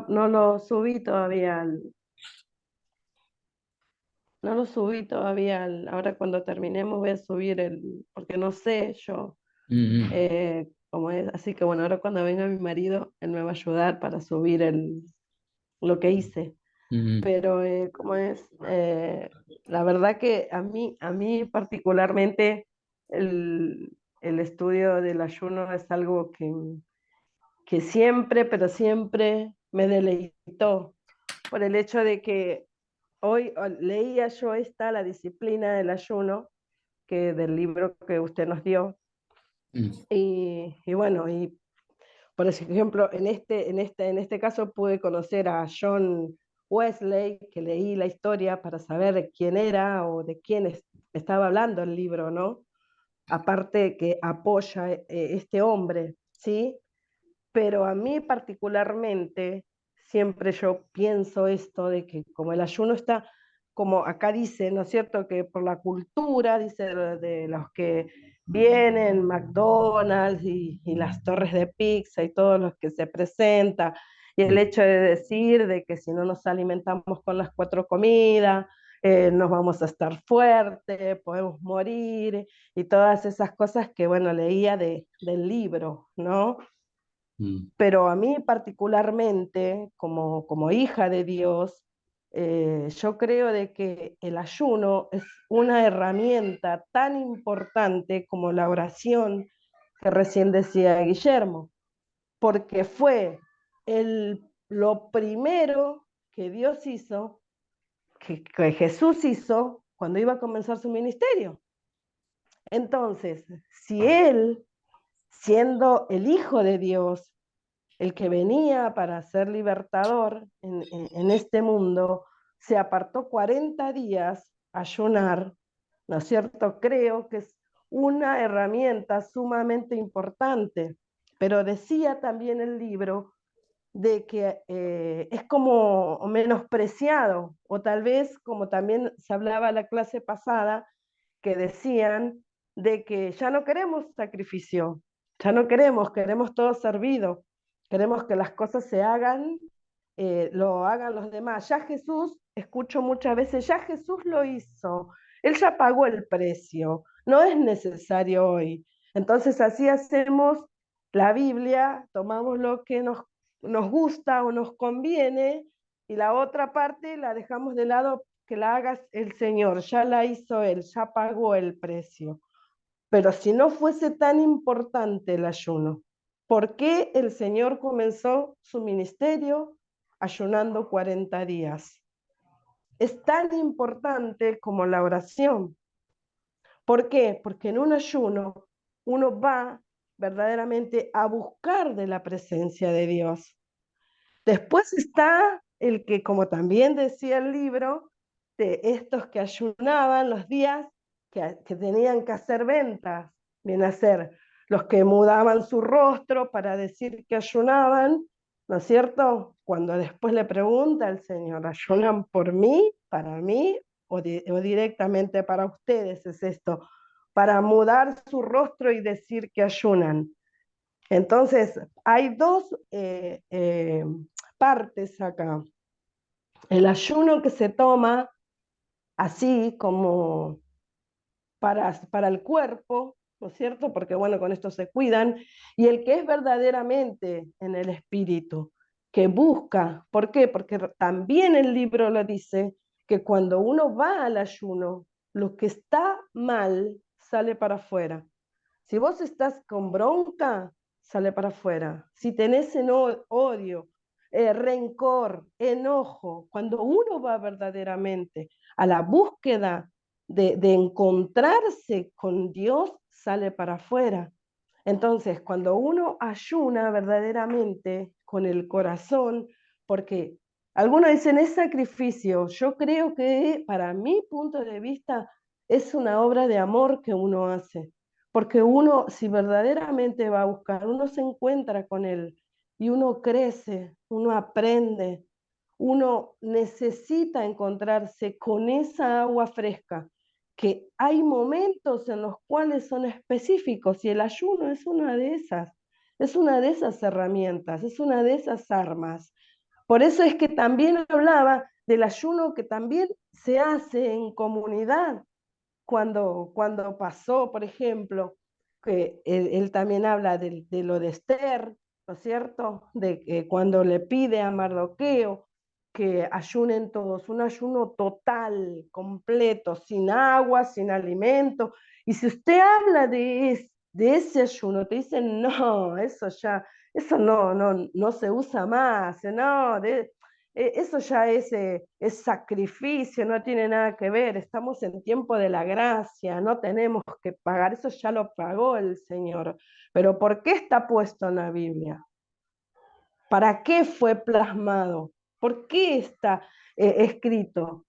No lo subí todavía no lo subí todavía ahora cuando terminemos voy a subir porque no sé yo Mm, cómo es, así que bueno, ahora cuando venga mi marido, él me va a ayudar para subir lo que hice, mm, pero cómo es, la verdad que a mí particularmente el estudio del ayuno es algo que siempre, pero siempre me deleitó por el hecho de que hoy leía yo la disciplina del ayuno, del libro que usted nos dio, mm, y bueno, y por ejemplo, en este caso pude conocer a John Wesley, que leí la historia para saber quién era o de quién estaba hablando el libro, ¿no? Aparte que apoya este hombre, ¿sí? Pero a mí particularmente, siempre yo pienso esto de que como el ayuno está, como acá dice, ¿no es cierto? Que por la cultura, dice, de los que vienen, McDonald's y las torres de pizza y todos los que se presenta, y el mm, hecho de decir de que si no nos alimentamos con las cuatro comidas, nos vamos a estar fuertes, podemos morir, y todas esas cosas que, bueno, leía del libro, ¿no? mm, Pero a mí particularmente, como hija de Dios, yo creo de que el ayuno es una herramienta tan importante como la oración que recién decía Guillermo, porque fue lo primero que Dios hizo, que Jesús hizo cuando iba a comenzar su ministerio. Entonces, si Él, siendo el Hijo de Dios, el que venía para ser libertador en este mundo, se apartó 40 días a ayunar, ¿no es cierto? Creo que es una herramienta sumamente importante, pero decía también el libro de que es como menospreciado, o tal vez como también se hablaba la clase pasada, que decían de que ya no queremos sacrificio, ya no queremos todo servido, queremos que las cosas se hagan, lo hagan los demás. Ya Jesús, escucho muchas veces, ya Jesús lo hizo, Él ya pagó el precio, no es necesario hoy. Entonces así hacemos la Biblia, tomamos lo que nos gusta o nos conviene y la otra parte la dejamos de lado, que la haga el Señor, ya la hizo Él, ya pagó el precio. Pero si no fuese tan importante el ayuno, ¿por qué el Señor comenzó su ministerio ayunando 40 días? Es tan importante como la oración. ¿Por qué? Porque en un ayuno uno va verdaderamente a buscar de la presencia de Dios. Después está el que, como también decía el libro, de estos que ayunaban los días que tenían que hacer ventas, viene a ser los que mudaban su rostro para decir que ayunaban, ¿no es cierto? Cuando después le pregunta al Señor, ¿ayunan por mí, para mí o directamente para ustedes? Es esto, para mudar su rostro y decir que ayunan. Entonces, hay dos partes acá. El ayuno que se toma así como para el cuerpo, ¿no es cierto? Porque bueno, con esto se cuidan. Y el que es verdaderamente en el espíritu, que busca. ¿Por qué? Porque también el libro lo dice, que cuando uno va al ayuno, lo que está mal sale para afuera. Si vos estás con bronca, sale para afuera. Si tenés odio, rencor, enojo, cuando uno va verdaderamente a la búsqueda de encontrarse con Dios, sale para afuera. Entonces, cuando uno ayuna verdaderamente con el corazón, porque algunos dicen es sacrificio, yo creo que para mi punto de vista es una obra de amor que uno hace, porque uno, si verdaderamente va a buscar, uno se encuentra con él y uno crece, uno aprende, uno necesita encontrarse con esa agua fresca, que hay momentos en los cuales son específicos y el ayuno es una de esas herramientas, es una de esas armas. Por eso es que también hablaba del ayuno que también se hace en comunidad. Cuando pasó, por ejemplo, que él también habla de lo de Esther, ¿no es cierto? De que cuando le pide a Mardoqueo que ayunen todos, un ayuno total, completo, sin agua, sin alimento. Y si usted habla de ese ayuno, te dicen, no, eso no se usa más, no, eso ya es sacrificio, no tiene nada que ver, estamos en tiempo de la gracia, no tenemos que pagar, eso ya lo pagó el Señor. Pero ¿por qué está puesto en la Biblia? ¿Para qué fue plasmado? ¿Por qué está escrito?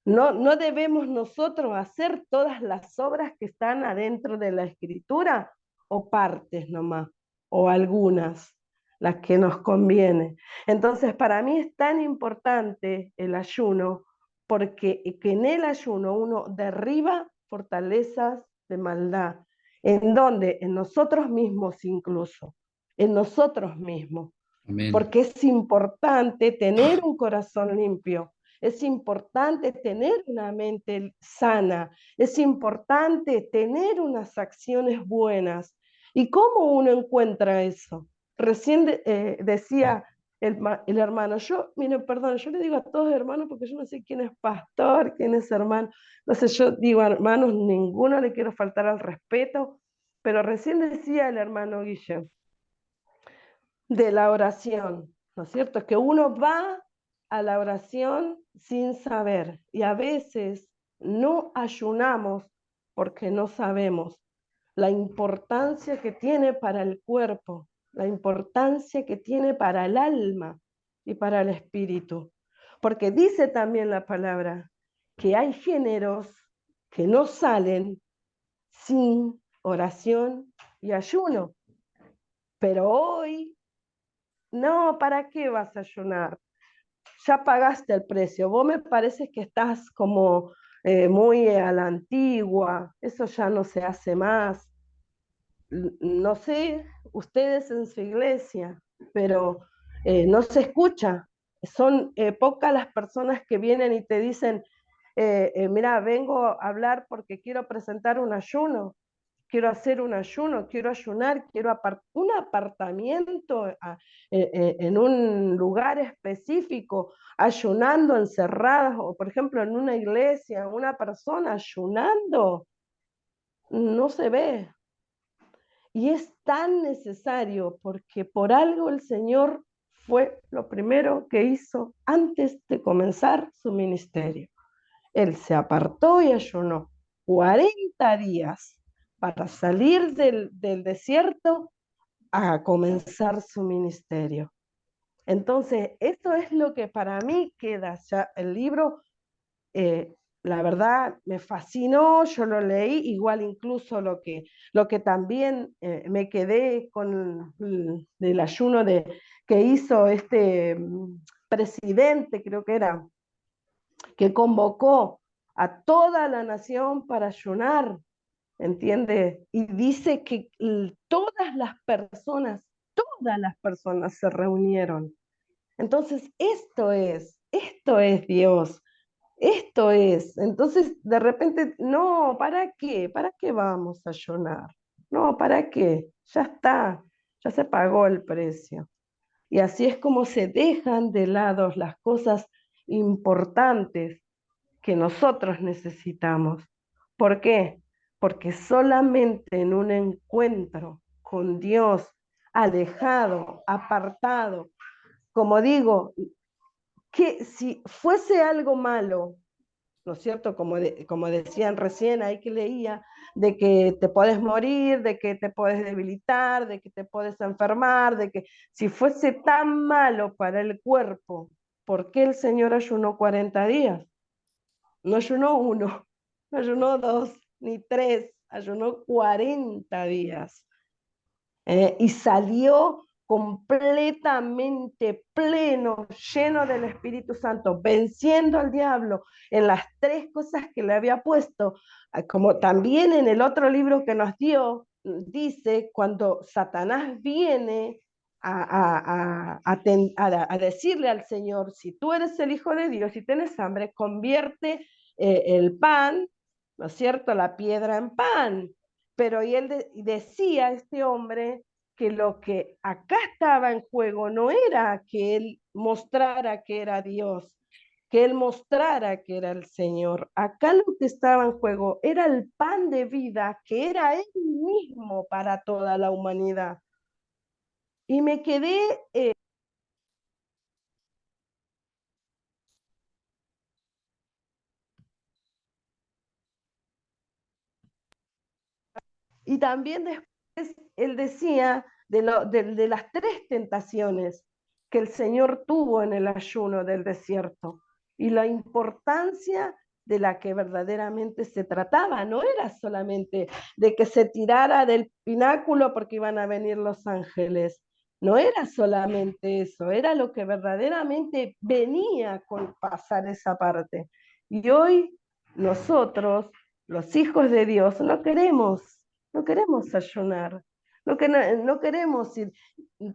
No debemos nosotros hacer todas las obras que están adentro de la escritura o partes nomás, o algunas, las que nos conviene. Entonces, para mí es tan importante el ayuno porque que en el ayuno uno derriba fortalezas de maldad. ¿En dónde? En nosotros mismos incluso, en nosotros mismos. Amén. Porque es importante tener un corazón limpio, es importante tener una mente sana, es importante tener unas acciones buenas. ¿Y cómo uno encuentra eso? Recién decía el hermano, miren, perdón, yo le digo a todos hermanos porque yo no sé quién es pastor, quién es hermano. Entonces yo digo hermanos, ninguno le quiero faltar al respeto, pero recién decía el hermano Guillermo de la oración, ¿no es cierto? Que uno va a la oración sin saber y a veces no ayunamos porque no sabemos la importancia que tiene para el cuerpo, la importancia que tiene para el alma y para el espíritu. Porque dice también la palabra que hay géneros que no salen sin oración y ayuno. Pero hoy no, ¿para qué vas a ayunar? Ya pagaste el precio. Vos me parece que estás como muy a la antigua. Eso ya no se hace más. No sé, ustedes en su iglesia, pero no se escucha. Son pocas las personas que vienen y te dicen, mira, vengo a hablar porque quiero presentar un ayuno, quiero hacer un ayuno, quiero ayunar, quiero un apartamiento en un lugar específico, ayunando, encerradas, o por ejemplo en una iglesia, una persona ayunando, no se ve. Y es tan necesario porque por algo el Señor fue lo primero que hizo antes de comenzar su ministerio. Él se apartó y ayunó 40 días para salir del desierto a comenzar su ministerio. Entonces, esto es lo que para mí queda ya el libro. eh, la verdad me fascinó, yo lo leí, igual incluso lo que también me quedé con del ayuno que hizo este presidente, creo que era, que convocó a toda la nación para ayunar, ¿entiende? Y dice que todas las personas se reunieron. Entonces, esto es Dios, esto es. Entonces, de repente, no, ¿para qué? ¿Para qué vamos a ayunar? No, ¿para qué? Ya está, ya se pagó el precio. Y así es como se dejan de lado las cosas importantes que nosotros necesitamos. ¿Por qué? Porque solamente en un encuentro con Dios, alejado, apartado, como digo, que si fuese algo malo, ¿no es cierto? Como decían recién ahí que leía, de que te puedes morir, de que te puedes debilitar, de que te puedes enfermar, de que si fuese tan malo para el cuerpo, ¿por qué el Señor ayunó 40 días? No ayunó uno, no ayunó dos, ni tres, ayunó 40 días. Y salió completamente pleno, lleno del Espíritu Santo, venciendo al diablo en las tres cosas que le había puesto, como también en el otro libro que nos dio, dice, cuando Satanás viene a decirle al Señor, si tú eres el Hijo de Dios y tienes hambre, convierte el pan, ¿no es cierto?, la piedra en pan. Pero y él decía, este hombre, que lo que acá estaba en juego no era que él mostrara que era Dios, que él mostrara que era el Señor. Acá lo que estaba en juego era el pan de vida, que era él mismo para toda la humanidad. Y me quedé y también después él decía de las tres tentaciones que el Señor tuvo en el ayuno del desierto y la importancia de la que verdaderamente se trataba. No era solamente de que se tirara del pináculo porque iban a venir los ángeles. No era solamente eso, era lo que verdaderamente venía con pasar esa parte. Y hoy nosotros, los hijos de Dios, no queremos ayunar, no queremos ir.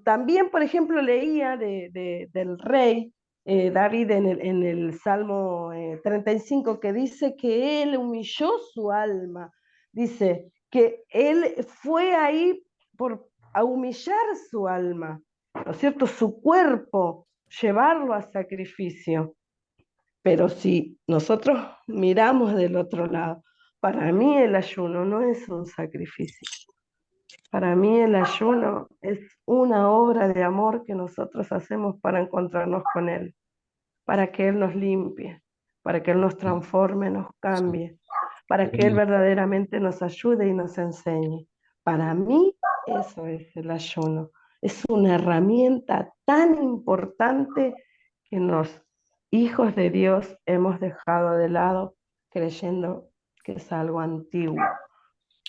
También, por ejemplo, leía del rey David en el Salmo 35 que dice que él humilló su alma, dice que él fue ahí a humillar su alma, ¿no es cierto? Su cuerpo, llevarlo a sacrificio. Pero si nosotros miramos del otro lado, para mí el ayuno no es un sacrificio. Para mí el ayuno es una obra de amor que nosotros hacemos para encontrarnos con Él, para que Él nos limpie, para que Él nos transforme, nos Sí. cambie, para que Él Bueno, verdaderamente nos ayude y nos enseñe. Para mí eso es el ayuno. Es una herramienta tan importante que los hijos de Dios hemos dejado de lado creyendo que es algo antiguo,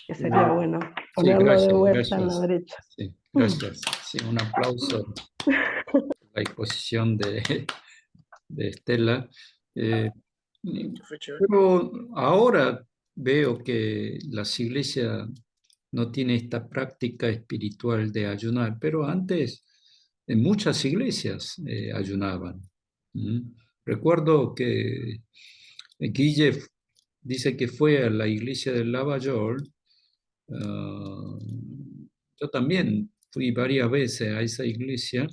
que sería eh, bueno sí, ponerlo de gracias, vuelta en la gracias. brecha. Sí, gracias. Sí, un aplauso por la exposición de Estela. Eh, pero ahora veo que las iglesias no tienen esta práctica espiritual de ayunar, pero antes en muchas iglesias ayunaban. ¿Mm? Recuerdo que Guille dice que fue a la iglesia de Lavallol. Yo también fui varias veces a esa iglesia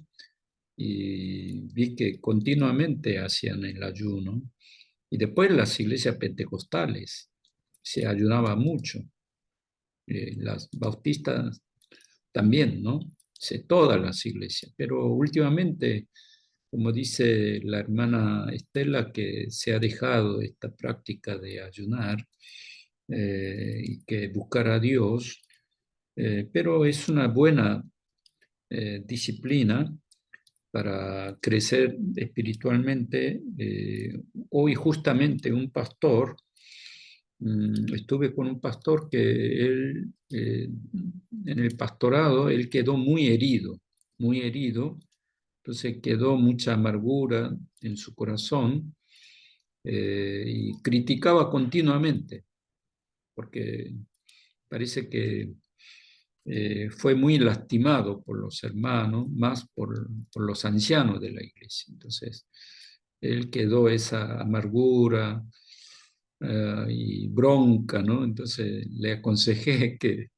y vi que continuamente hacían el ayuno. Y después las iglesias pentecostales se ayunaba mucho. Las bautistas también, ¿no? Todas las iglesias. Pero últimamente, como dice la hermana Estela, que se ha dejado esta práctica de ayunar y que buscar a Dios, pero es una buena disciplina para crecer espiritualmente. Hoy justamente un pastor, estuve con un pastor que él, en el pastorado, él quedó muy herido, entonces quedó mucha amargura en su corazón y criticaba continuamente, porque parece que fue muy lastimado por los hermanos, más por los ancianos de la iglesia. Entonces, él quedó esa amargura y bronca, ¿no? Entonces, le aconsejé que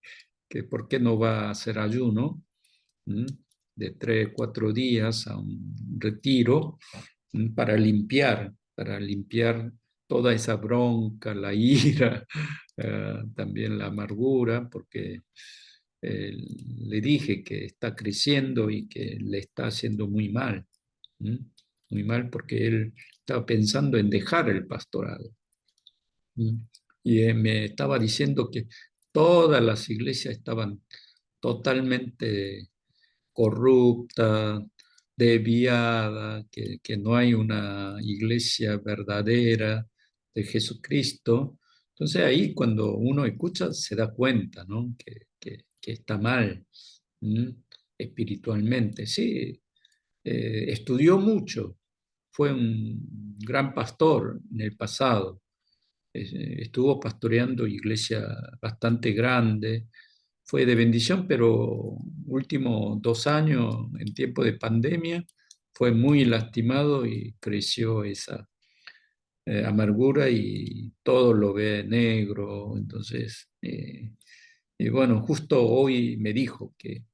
por qué no va a hacer ayuno, ¿m? De 3, 4 días a un retiro para limpiar toda esa bronca, la ira, también la amargura, porque eh, le dije que está creciendo y que le está haciendo muy mal, ¿m? Muy mal porque él estaba pensando en dejar el pastorado. ¿M? Y me estaba diciendo que todas las iglesias estaban totalmente corrupta, desviada, que no hay una iglesia verdadera de Jesucristo. Entonces ahí cuando uno escucha se da cuenta, ¿no? Que está mal, ¿m? Espiritualmente. Sí, estudió mucho, fue un gran pastor en el pasado, estuvo pastoreando iglesia bastante grande, fue de bendición, pero últimos 2 años, en tiempo de pandemia, fue muy lastimado y creció esa amargura y todo lo ve negro. Entonces, y bueno, justo hoy me dijo que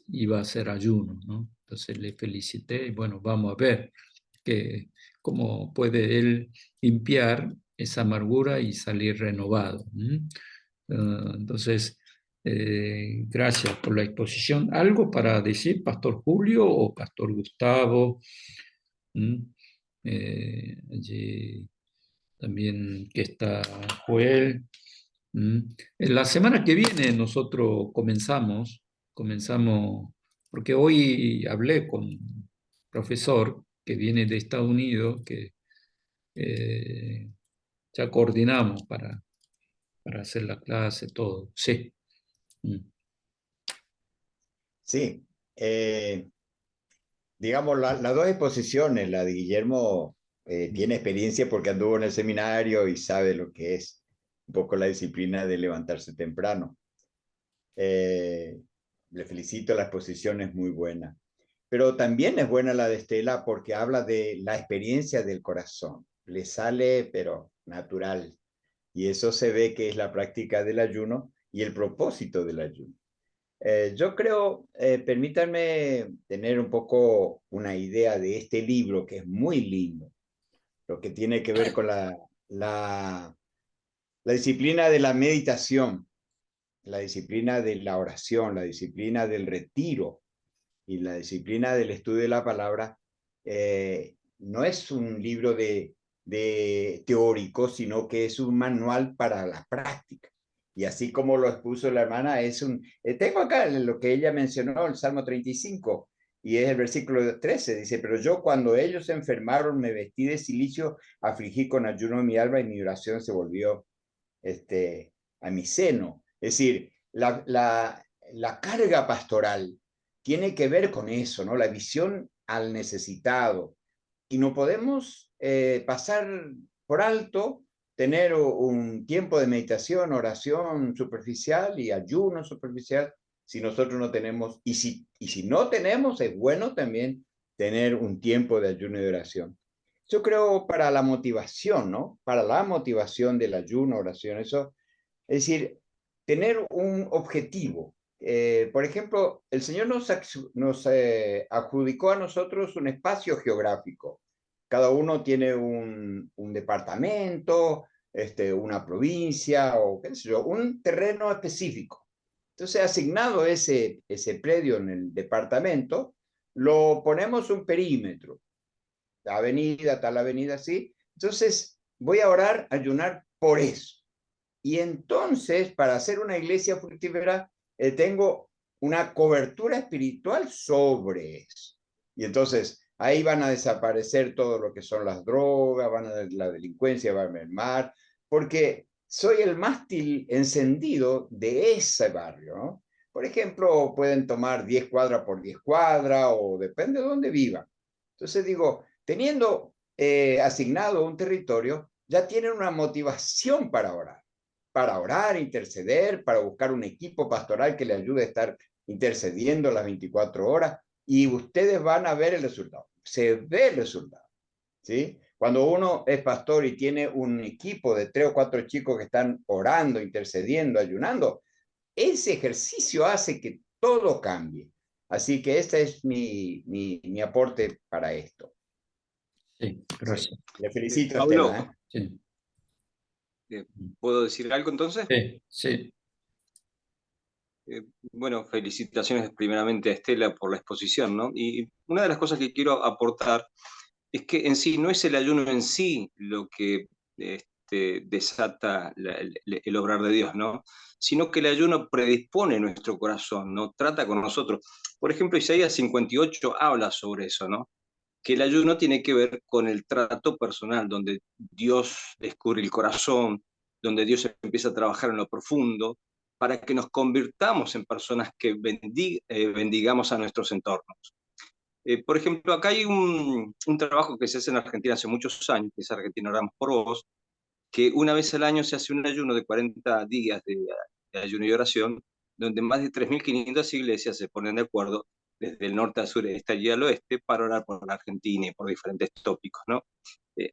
iba a hacer ayuno, ¿no? Entonces le felicité y bueno, vamos a ver que, cómo puede él limpiar esa amargura y salir renovado. Entonces, gracias por la exposición. ¿Algo para decir, Pastor Julio o Pastor Gustavo? ¿Mm? Allí también que está Joel. ¿Mm? En la semana que viene nosotros comenzamos, porque hoy hablé con un profesor que viene de Estados Unidos, que eh, ya coordinamos para hacer la clase, todo. Sí. Mm. Sí, digamos, las dos exposiciones, la de Guillermo tiene experiencia porque anduvo en el seminario y sabe lo que es un poco la disciplina de levantarse temprano. Le felicito, la exposición es muy buena. Pero también es buena la de Estela porque habla de la experiencia del corazón. Le sale, pero natural. Y eso se ve que es la práctica del ayuno y el propósito del ayuno. Yo creo, permítanme tener un poco una idea de este libro que es muy lindo, lo que tiene que ver con la disciplina de la meditación, la disciplina de la oración, la disciplina del retiro y la disciplina del estudio de la palabra. No es un libro de teórico, sino que es un manual para la práctica. Y así como lo expuso la hermana, tengo acá lo que ella mencionó, el Salmo 35, y es el versículo 13, dice, pero yo cuando ellos se enfermaron me vestí de cilicio, afligí con ayuno mi alma y mi oración se volvió a mi seno. Es decir, la carga pastoral tiene que ver con eso, ¿no? La visión al necesitado. Y no podemos pasar por alto tener un tiempo de meditación, oración superficial y ayuno superficial si nosotros no tenemos, y si no tenemos, es bueno también tener un tiempo de ayuno y de oración. Yo creo para la motivación, ¿no? Para la motivación del ayuno, oración, eso, es decir, tener un objetivo. Por ejemplo, el Señor nos adjudicó a nosotros un espacio geográfico. Cada uno tiene un departamento, una provincia o qué sé yo, un terreno específico. Entonces, asignado ese predio en el departamento, lo ponemos un perímetro, avenida, tal avenida, así. Entonces, voy a orar, ayunar por eso. Y entonces, para hacer una iglesia fructífera, tengo una cobertura espiritual sobre eso. Y entonces, ahí van a desaparecer todo lo que son las drogas, la delincuencia va a mermar, porque soy el mástil encendido de ese barrio, ¿no? Por ejemplo, pueden tomar 10 cuadras por 10 cuadras o depende de dónde vivan. Entonces digo, teniendo asignado un territorio, ya tienen una motivación para orar, interceder, para buscar un equipo pastoral que le ayude a estar intercediendo las 24 horas y ustedes van a ver el resultado. Se ve el resultado, ¿sí? Cuando uno es pastor y tiene un equipo de 3 o 4 chicos que están orando, intercediendo, ayunando, ese ejercicio hace que todo cambie. Así que este es mi aporte para esto. Sí, gracias. Le felicito, Pablo, Estela. Sí. ¿puedo decir algo entonces? Sí, sí. Bueno, felicitaciones primeramente a Estela por la exposición, ¿no? Y una de las cosas que quiero aportar es que en sí no es el ayuno en sí lo que desata el obrar de Dios, ¿no? Sino que el ayuno predispone nuestro corazón, ¿no? Trata con nosotros. Por ejemplo, Isaías 58 habla sobre eso, ¿no? Que el ayuno tiene que ver con el trato personal, donde Dios descubre el corazón, donde Dios empieza a trabajar en lo profundo, para que nos convirtamos en personas que bendigamos a nuestros entornos. Por ejemplo, acá hay un trabajo que se hace en Argentina hace muchos años, que es Argentina Oramos por Vos, que una vez al año se hace un ayuno de 40 días de ayuno y oración, donde más de 3.500 iglesias se ponen de acuerdo desde el norte al sur, este y al oeste, para orar por la Argentina y por diferentes tópicos, ¿no?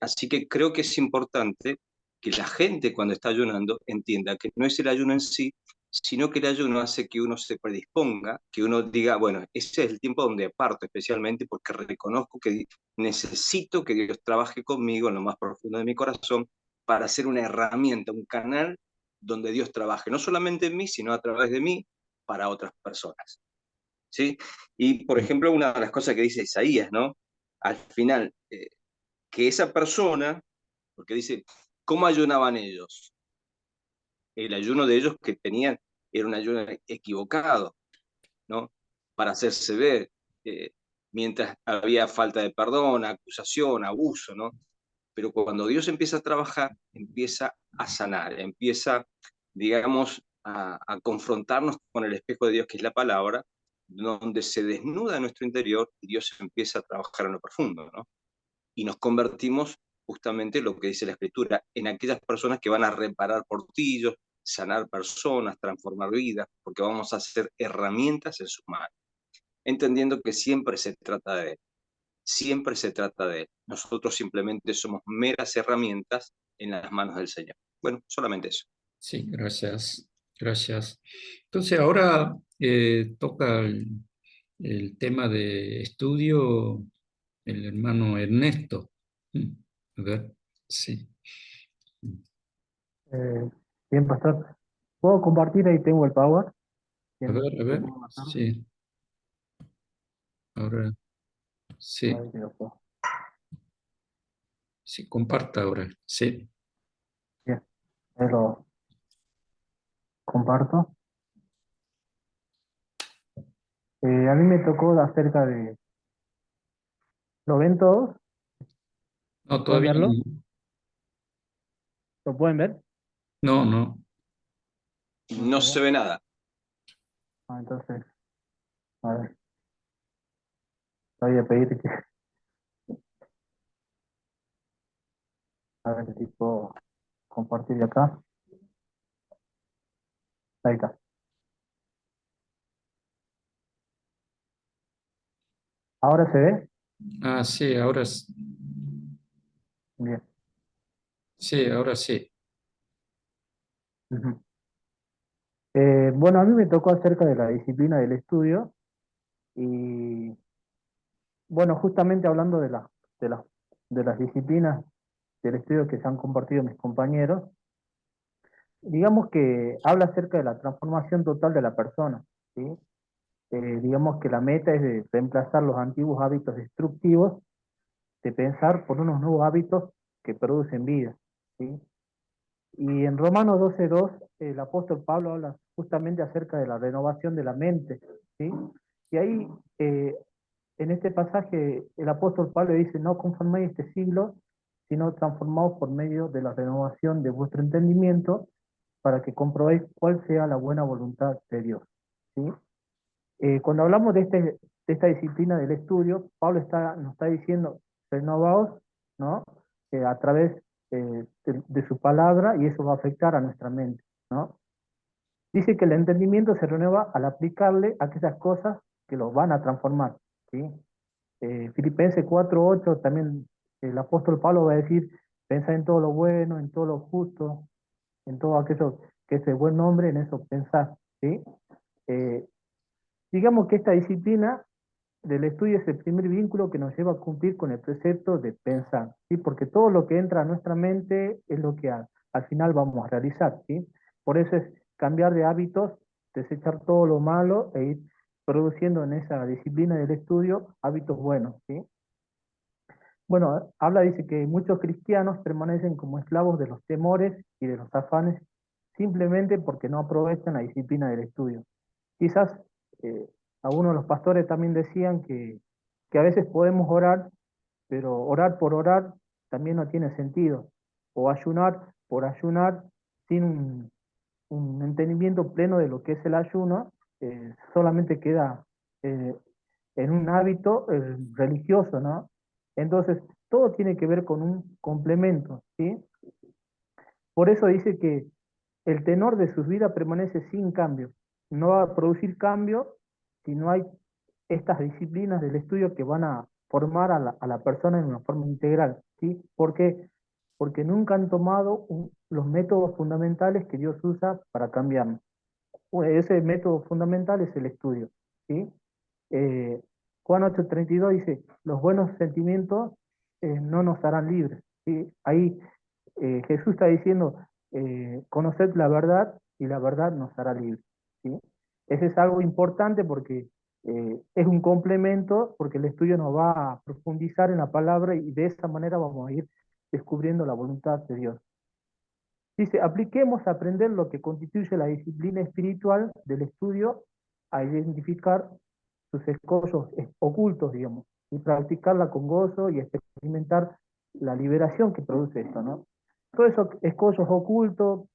Así que creo que es importante que la gente cuando está ayunando entienda que no es el ayuno en sí, sino que el ayuno hace que uno se predisponga, que uno diga, bueno, ese es el tiempo donde parto, especialmente porque reconozco que necesito que Dios trabaje conmigo en lo más profundo de mi corazón para ser una herramienta, un canal donde Dios trabaje, no solamente en mí, sino a través de mí para otras personas. ¿Sí? Y, por ejemplo, una de las cosas que dice Isaías, ¿no? Al final, que esa persona, porque dice, ¿cómo ayunaban ellos? El ayuno de ellos que tenían era un ayuno equivocado, ¿no? Para hacerse ver, eh, mientras había falta de perdón, acusación, abuso, ¿no? Pero cuando Dios empieza a trabajar, empieza a sanar, empieza, digamos, a confrontarnos con el espejo de Dios, que es la palabra, donde se desnuda nuestro interior y Dios empieza a trabajar en lo profundo, ¿no? Y nos convertimos justamente, lo que dice la Escritura, en aquellas personas que van a reparar portillos, sanar personas, transformar vidas, porque vamos a ser herramientas en sus manos, entendiendo que siempre se trata de Él, siempre se trata de Él. Nosotros simplemente somos meras herramientas en las manos del Señor. Bueno, solamente eso. Sí, gracias. Gracias. Entonces ahora toca el tema de estudio el hermano Ernesto. A ver, sí. Eh, Bien, pastor. ¿Puedo compartir? Ahí tengo el Power. Bien, A ¿lo ver, puedo pasar? sí. Ahora, sí, Ahí te lo puedo. sí, comparta ahora, sí. Bien, ahí lo comparto. A mí me tocó acerca de... ¿Lo ven todos? No, ¿Pueden todavía verlo? no. ¿Lo pueden ver? No, no. No se ve nada. Entonces, a ver, voy a pedir que... A ver si puedo compartir de acá. Ahí está. ¿Ahora se ve? Ah, sí, ahora, Bien. sí, ahora sí. Ujú. Bueno, a mí me tocó acerca de la disciplina del estudio y, bueno, justamente hablando de las, de las disciplinas del estudio que se han compartido mis compañeros, digamos que habla acerca de la transformación total de la persona, ¿sí? Digamos que la meta es de reemplazar los antiguos hábitos destructivos, de pensar por unos nuevos hábitos que producen vida, ¿sí? Y en Romanos 12:2, el apóstol Pablo habla justamente acerca de la renovación de la mente, ¿sí? Y ahí, en este pasaje, el apóstol Pablo dice, no conforméis este siglo, sino transformaos por medio de la renovación de vuestro entendimiento, para que comprobéis cuál sea la buena voluntad de Dios, ¿sí? Cuando hablamos de esta disciplina del estudio, Pablo nos está diciendo, renovaos, ¿no? A través de su palabra, y eso va a afectar a nuestra mente, ¿no? Dice que el entendimiento se renueva al aplicarle aquellas cosas que los van a transformar, ¿sí? Filipenses 4:8 también el apóstol Pablo va a decir, pensar en todo lo bueno, en todo lo justo, en todo aquello que es de buen nombre, en eso pensar, ¿sí? Eh, digamos que esta disciplina del estudio es el primer vínculo que nos lleva a cumplir con el precepto de pensar, ¿sí? Porque todo lo que entra a nuestra mente es lo que al final vamos a realizar, ¿sí? Por eso es cambiar de hábitos, desechar todo lo malo e ir produciendo en esa disciplina del estudio hábitos buenos, ¿sí? Bueno, dice que muchos cristianos permanecen como esclavos de los temores y de los afanes simplemente porque no aprovechan la disciplina del estudio. Quizás eh, algunos de los pastores también decían que a veces podemos orar, pero orar por orar también no tiene sentido. O ayunar por ayunar sin un entendimiento pleno de lo que es el ayuno, solamente queda eh, en un hábito religioso, ¿no? Entonces, todo tiene que ver con un complemento, ¿sí? Por eso dice que el tenor de sus vidas permanece sin cambio. no va a producir cambio si no hay estas disciplinas del estudio que van a formar a la persona en una forma integral, ¿sí? ¿Por qué? Porque nunca han tomado los métodos fundamentales que Dios usa para cambiarnos. Ese método fundamental es el estudio, ¿sí? Eh, Juan 8:32 dice, los buenos sentimientos no nos harán libres, ¿sí? Ahí Jesús está diciendo, conoced la verdad y la verdad nos hará libres, ¿sí? Ese es algo importante porque es un complemento, porque el estudio nos va a profundizar en la palabra y de esa manera vamos a ir descubriendo la voluntad de Dios. Dice, apliquemos a aprender lo que constituye la disciplina espiritual del estudio a identificar sus escollos ocultos, digamos, y practicarla con gozo y experimentar la liberación que produce esto, ¿no? Todos esos escollos ocultos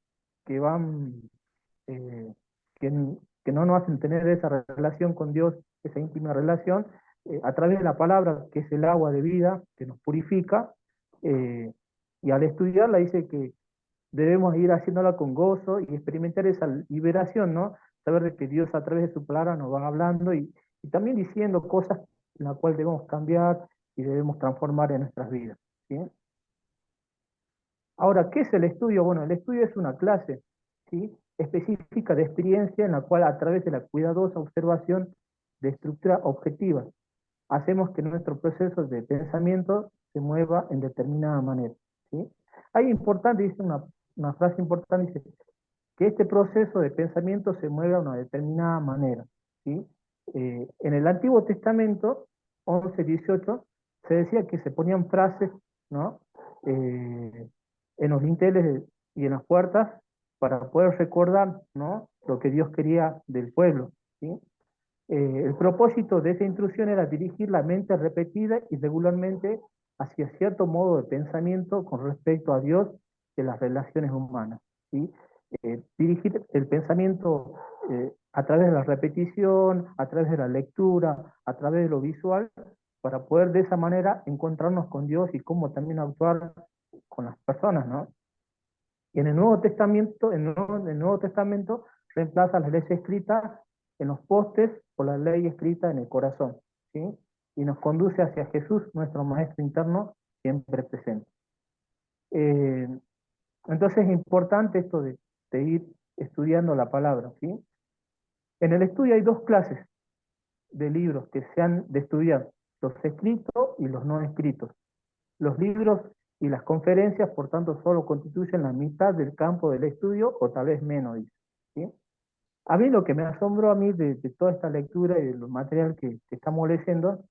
que van, eh, que, que no nos hacen tener esa relación con Dios, esa íntima relación, a través de la palabra, que es el agua de vida, que nos purifica, eh, y al estudiarla dice que debemos ir haciéndola con gozo y experimentar esa liberación, ¿no? Saber de que Dios a través de su palabra nos va hablando y también diciendo cosas en las cuales debemos cambiar y debemos transformar en nuestras vidas, ¿sí? Ahora, ¿qué es el estudio? Bueno, el estudio es una clase, ¿sí? Específica de experiencia en la cual a través de la cuidadosa observación de estructura objetiva hacemos que nuestro proceso de pensamiento se mueva en determinada manera, ¿sí? Hay importante, dice una frase importante, dice que este proceso de pensamiento se mueva de una determinada manera, ¿sí? En el Antiguo Testamento, 11:18, se decía que se ponían frases, ¿no? En los dinteles y en las puertas para poder recordar, ¿no? Lo que Dios quería del pueblo, ¿sí? El propósito de esa instrucción era dirigir la mente repetida y regularmente hacia cierto modo de pensamiento con respecto a Dios de las relaciones humanas, ¿sí? Dirigir el pensamiento a través de la repetición, a través de la lectura, a través de lo visual, para poder de esa manera encontrarnos con Dios y cómo también actuar con las personas, ¿no? Y en el Nuevo Testamento, el Nuevo Testamento reemplaza la ley escrita en los postes por la ley escrita en el corazón, ¿sí? Y nos conduce hacia Jesús, nuestro Maestro interno, siempre presente. Eh, entonces es importante esto de ir estudiando la palabra, ¿sí? En el estudio hay dos clases de libros que se han de estudiar, los escritos y los no escritos. Los libros y las conferencias, por tanto, solo constituyen la mitad del campo del estudio, o tal vez menos, dice, ¿sí? A mí lo que me asombró a mí de toda esta lectura y de los material que estamos leyendo,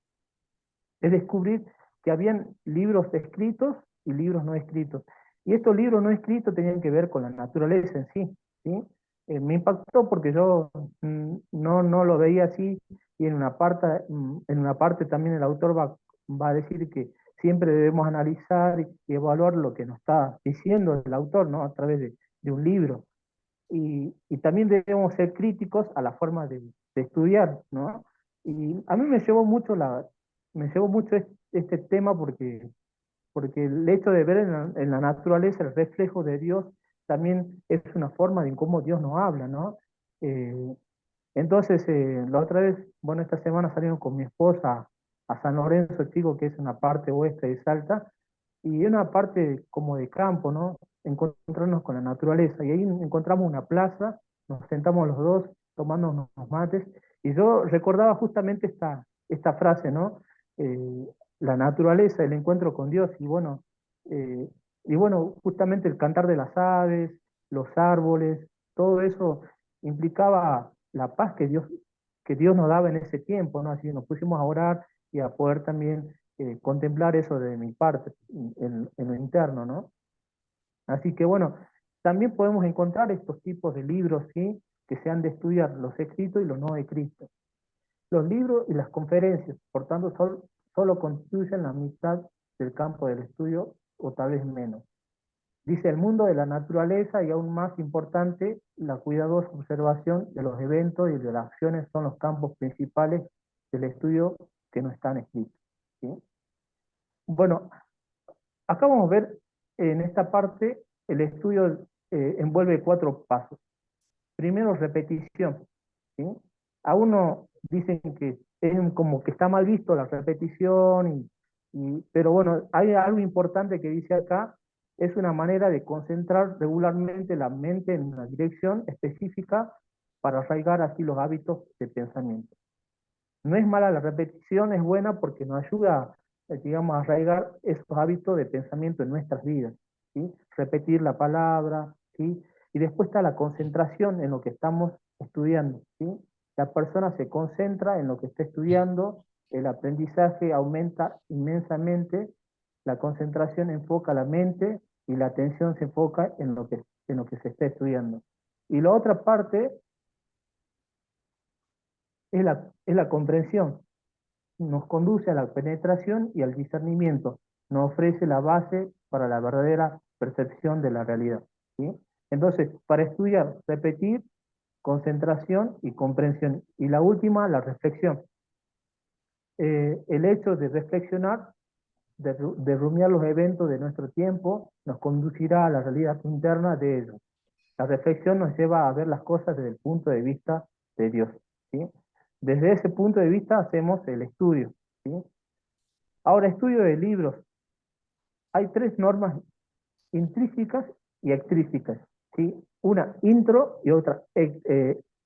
es descubrir que habían libros escritos y libros no escritos. Y estos libros no escritos tenían que ver con la naturaleza en sí, ¿sí? Me impactó porque yo no lo veía así, y en una parte también el autor va a decir que siempre debemos analizar y evaluar lo que nos está diciendo el autor, ¿no? A través de un libro. Y también debemos ser críticos a la forma de estudiar, ¿no? Y a mí me llevó mucho este tema porque el hecho de ver en la naturaleza el reflejo de Dios también es una forma de cómo Dios nos habla, ¿no? Eh, entonces, la otra vez, bueno, esta semana salimos con mi esposa a San Lorenzo Chico, que es una parte oeste de Salta, y una parte como de campo, ¿no? Encontrarnos con la naturaleza. Y ahí encontramos una plaza, nos sentamos los dos tomando unos mates, y yo recordaba justamente esta frase, ¿no? La naturaleza, el encuentro con Dios, eh, y bueno, justamente el cantar de las aves, los árboles, todo eso implicaba la paz que Dios nos daba en ese tiempo, ¿no? Así que nos pusimos a orar y a poder también contemplar eso de mi parte, en lo interno, ¿no? Así que bueno, también podemos encontrar estos tipos de libros, ¿sí? Que se han de estudiar, los escritos y los no escritos. Los libros y las conferencias, por tanto, solo constituyen la mitad del campo del estudio, o tal vez menos. Dice, el mundo de la naturaleza y aún más importante, la cuidadosa observación de los eventos y de las acciones son los campos principales del estudio que no están escritos, ¿sí? Bueno, acá vamos a ver en esta parte el estudio envuelve 4 pasos. Primero, repetición. ¿sí? A uno dicen que es como que está mal visto la repetición, pero bueno, hay algo importante que dice acá, es una manera de concentrar regularmente la mente en una dirección específica para arraigar así los hábitos de pensamiento. No es mala la repetición, es buena porque nos ayuda, digamos, a arraigar esos hábitos de pensamiento en nuestras vidas, ¿sí? Repetir la palabra, ¿sí? Y después está la concentración en lo que estamos estudiando, ¿sí? La persona se concentra en lo que está estudiando, el aprendizaje aumenta inmensamente, la concentración enfoca la mente y la atención se enfoca en lo que se está estudiando. Y la otra parte es la comprensión, nos conduce a la penetración y al discernimiento, nos ofrece la base para la verdadera percepción de la realidad, ¿sí? Entonces, para estudiar, repetir, concentración y comprensión. Y la última, la reflexión. El hecho de reflexionar, de rumiar los eventos de nuestro tiempo, nos conducirá a la realidad interna de ellos. La reflexión nos lleva a ver las cosas desde el punto de vista de Dios, ¿sí? Desde ese punto de vista hacemos el estudio, ¿sí? Ahora, estudio de libros. Hay tres normas intrínsecas y extrínsecas, ¿sí? Una intro y otra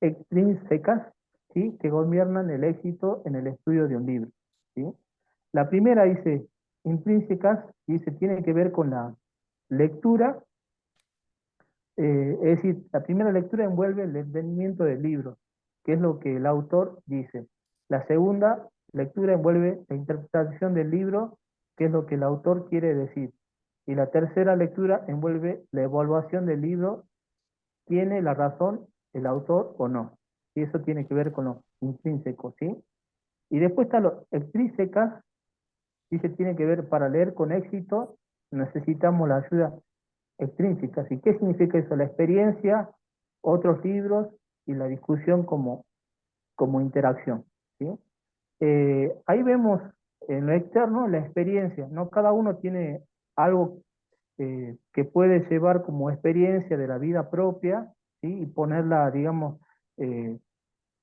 extrínsecas, ¿sí? Que gobiernan el éxito en el estudio de un libro, ¿sí? La primera dice intrínsecas, dice tiene que ver con la lectura, es decir, la primera lectura envuelve el entendimiento del libro, que es lo que el autor dice. La segunda lectura envuelve la interpretación del libro, que es lo que el autor quiere decir. Y la tercera lectura envuelve la evaluación del libro, ¿tiene la razón el autor o no? Y eso tiene que ver con lo intrínseco, ¿sí? Y después está lo extrínsecas, dice tiene que ver, para leer con éxito, necesitamos la ayuda extrínsecas. ¿Y qué significa eso? La experiencia, otros libros y la discusión como interacción, ¿sí? Ahí vemos en lo externo la experiencia, ¿no? Cada uno tiene algo que puede llevar como experiencia de la vida propia, ¿sí? Y ponerla, digamos, eh,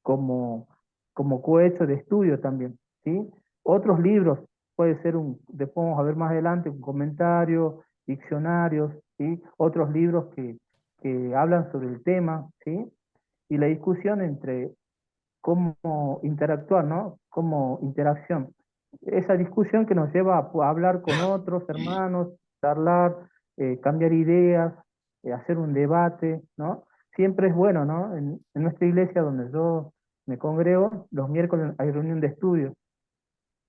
como, como cohecho de estudio también, ¿sí? Otros libros, puede ser después vamos a ver más adelante, un comentario, diccionarios, ¿sí? Otros libros que hablan sobre el tema, ¿sí? Y la discusión entre cómo interactuar, ¿no? Como interacción. Esa discusión que nos lleva a hablar con otros hermanos, charlar, cambiar ideas, hacer un debate, ¿no? Siempre es bueno, ¿no? En nuestra iglesia donde yo me congrego, los miércoles hay reunión de estudio.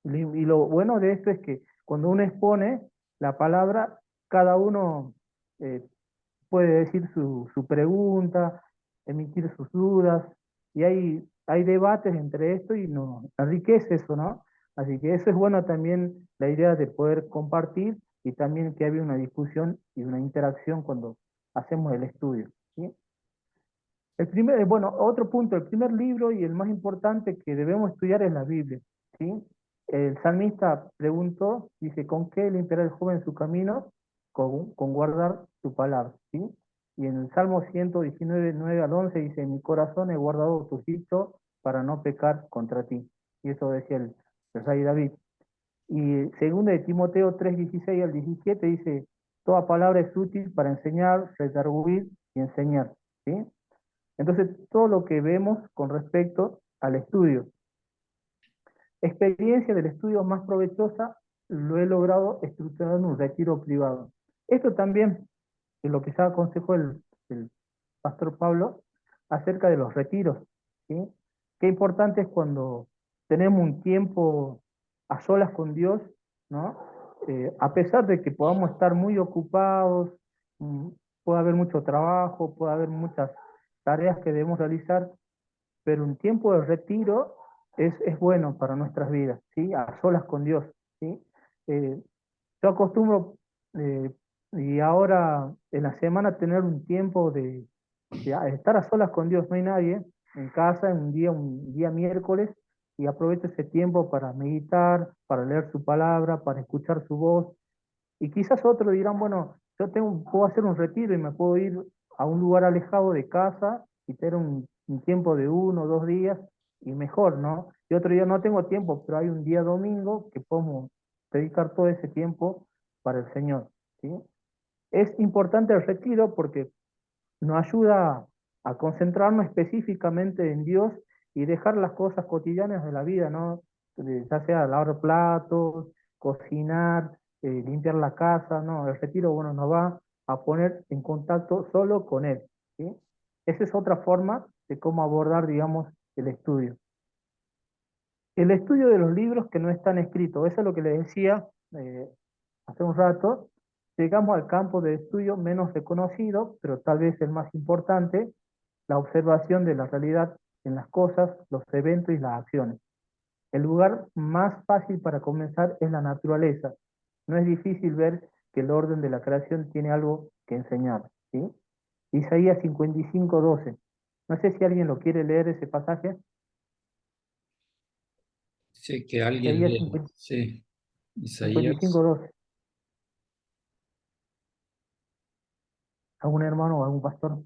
Y lo bueno de esto es que cuando uno expone la palabra, cada uno eh, puede decir su pregunta, emitir sus dudas, y hay debates entre esto y nos enriquece eso, ¿no? Así que eso es bueno también, la idea de poder compartir y también que haya una discusión y una interacción cuando hacemos el estudio, ¿sí? Bueno, otro punto, el primer libro y el más importante que debemos estudiar es la Biblia, ¿sí? El salmista preguntó, dice, ¿con qué limpiará el joven su camino? Con guardar tu palabra, ¿sí? Y en el Salmo 119, 9 al 11 dice, mi corazón he guardado tus dichos para no pecar contra ti. Y eso decía el rey David. Y segundo de Timoteo 3, 16 al 17 dice, toda palabra es útil para enseñar, redarguir y enseñar, ¿sí? Entonces, todo lo que vemos con respecto al estudio. Experiencia del estudio más provechosa lo he logrado estructurar en un retiro privado. Esto también es lo que ya aconsejó el pastor Pablo acerca de los retiros, ¿sí? Qué importante es cuando tenemos un tiempo a solas con Dios, ¿no? A pesar de que podamos estar muy ocupados, mm, puede haber mucho trabajo, puede haber muchas tareas que debemos realizar, pero un tiempo de retiro es bueno para nuestras vidas, ¿sí? A solas con Dios, ¿sí? Eh, yo acostumbro, eh, y ahora en la semana, tener un tiempo de estar a solas con Dios, no hay nadie en casa, en un día miércoles, y aprovecho ese tiempo para meditar, para leer su palabra, para escuchar su voz, y quizás otros dirán, bueno, puedo hacer un retiro y me puedo ir a un lugar alejado de casa y tener un tiempo de 1 o 2 días y mejor, ¿no? Y otro día no tengo tiempo, pero hay un día domingo que podemos dedicar todo ese tiempo para el Señor, ¿sí? Es importante el retiro porque nos ayuda a concentrarnos específicamente en Dios y dejar las cosas cotidianas de la vida, ¿no? Ya sea lavar platos, cocinar, limpiar la casa, ¿no? El retiro, bueno, nos va a poner en contacto solo con Él, ¿sí? Esa es otra forma de cómo abordar, digamos, el estudio. El estudio de los libros que no están escritos, eso es lo que les decía hace un rato. Llegamos al campo de estudio menos reconocido, pero tal vez el más importante, la observación de la realidad en las cosas, los eventos y las acciones. El lugar más fácil para comenzar es la naturaleza. No es difícil ver que el orden de la creación tiene algo que enseñar, ¿sí? Isaías 55:12. No sé si alguien lo quiere leer ese pasaje. Sí, que alguien Isaías lee. Sí, Isaías. 55:12. ¿Algún hermano o algún pastor?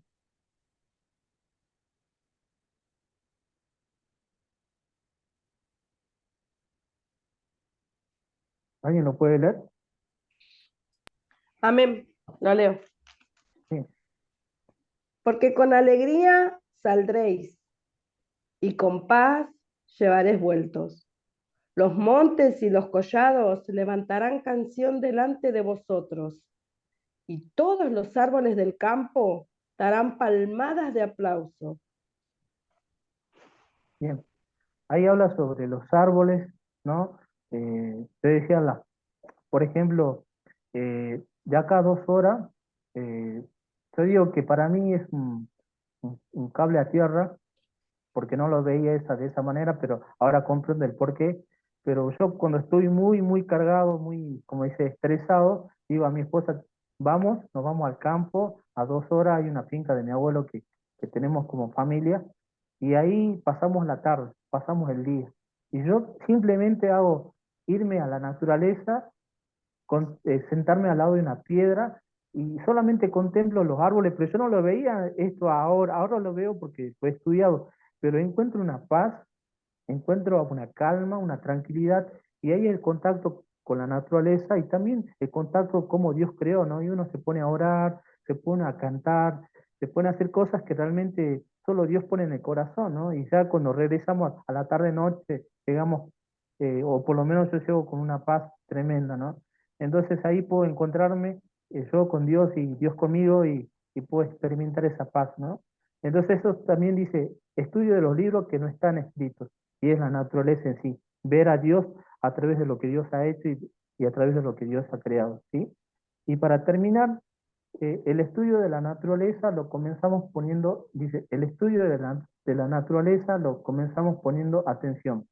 ¿Alguien lo puede leer? Amén. Lo leo. Sí. Porque con alegría saldréis y con paz llevaréis vueltos. Los montes y los collados levantarán canción delante de vosotros, y todos los árboles del campo darán palmadas de aplauso. Bien. Ahí habla sobre los árboles, ¿no? Te decía, por ejemplo, de acá a 2 horas, eh, yo digo que para mí es un cable a tierra, porque no lo veía de esa manera, pero ahora comprendo el porqué. Pero yo cuando estoy muy, muy cargado, muy, como dice, estresado, digo a mi esposa, vamos, nos vamos al campo, a 2 horas hay una finca de mi abuelo que tenemos como familia, y ahí pasamos la tarde, pasamos el día. Y yo simplemente hago irme a la naturaleza, sentarme al lado de una piedra y solamente contemplo los árboles, pero yo no lo veía esto ahora lo veo porque fue estudiado, pero encuentro una paz, encuentro una calma, una tranquilidad, y ahí el contacto con la naturaleza y también el contacto como Dios creó, ¿no? Y uno se pone a orar, se pone a cantar, se pone a hacer cosas que realmente solo Dios pone en el corazón, ¿no? Y ya cuando regresamos a la tarde-noche, llegamos, o por lo menos yo llego con una paz tremenda, ¿no? Entonces ahí puedo encontrarme yo con Dios y Dios conmigo y puedo experimentar esa paz, ¿no? Entonces eso también dice, estudio de los libros que no están escritos, y es la naturaleza en sí, ver a Dios a través de lo que Dios ha hecho y a través de lo que Dios ha creado, ¿sí? Y para terminar, el estudio de la naturaleza lo comenzamos poniendo, dice, el estudio de la naturaleza lo comenzamos poniendo atención.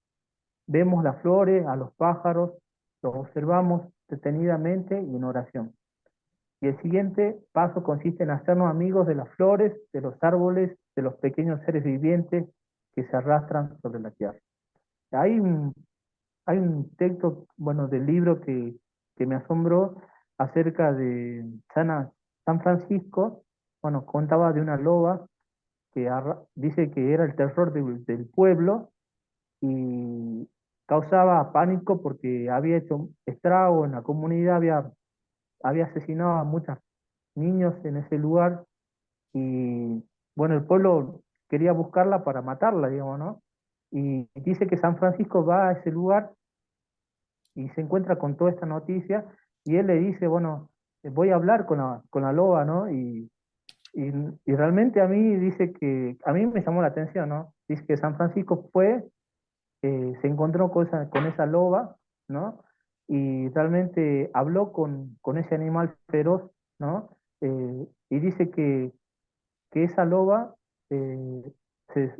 Vemos las flores, a los pájaros, los observamos detenidamente y en oración. Y el siguiente paso consiste en hacernos amigos de las flores, de los árboles, de los pequeños seres vivientes que se arrastran sobre la tierra. Hay un, hay un texto, bueno, del libro que me asombró acerca de San Francisco. Bueno, contaba de una loba que dice que era el terror del pueblo y causaba pánico porque había hecho estrago en la comunidad, había asesinado a muchos niños en ese lugar y bueno, el pueblo quería buscarla para matarla, digamos, ¿no? Y dice que San Francisco va a ese lugar y se encuentra con toda esta noticia y él le dice, bueno, voy a hablar con la loba, ¿no? Y realmente a mí dice que, a mí me llamó la atención, ¿no? Dice que San Francisco fue, se encontró con esa loba, ¿no? Y realmente habló con ese animal feroz, ¿no? Y dice que esa loba se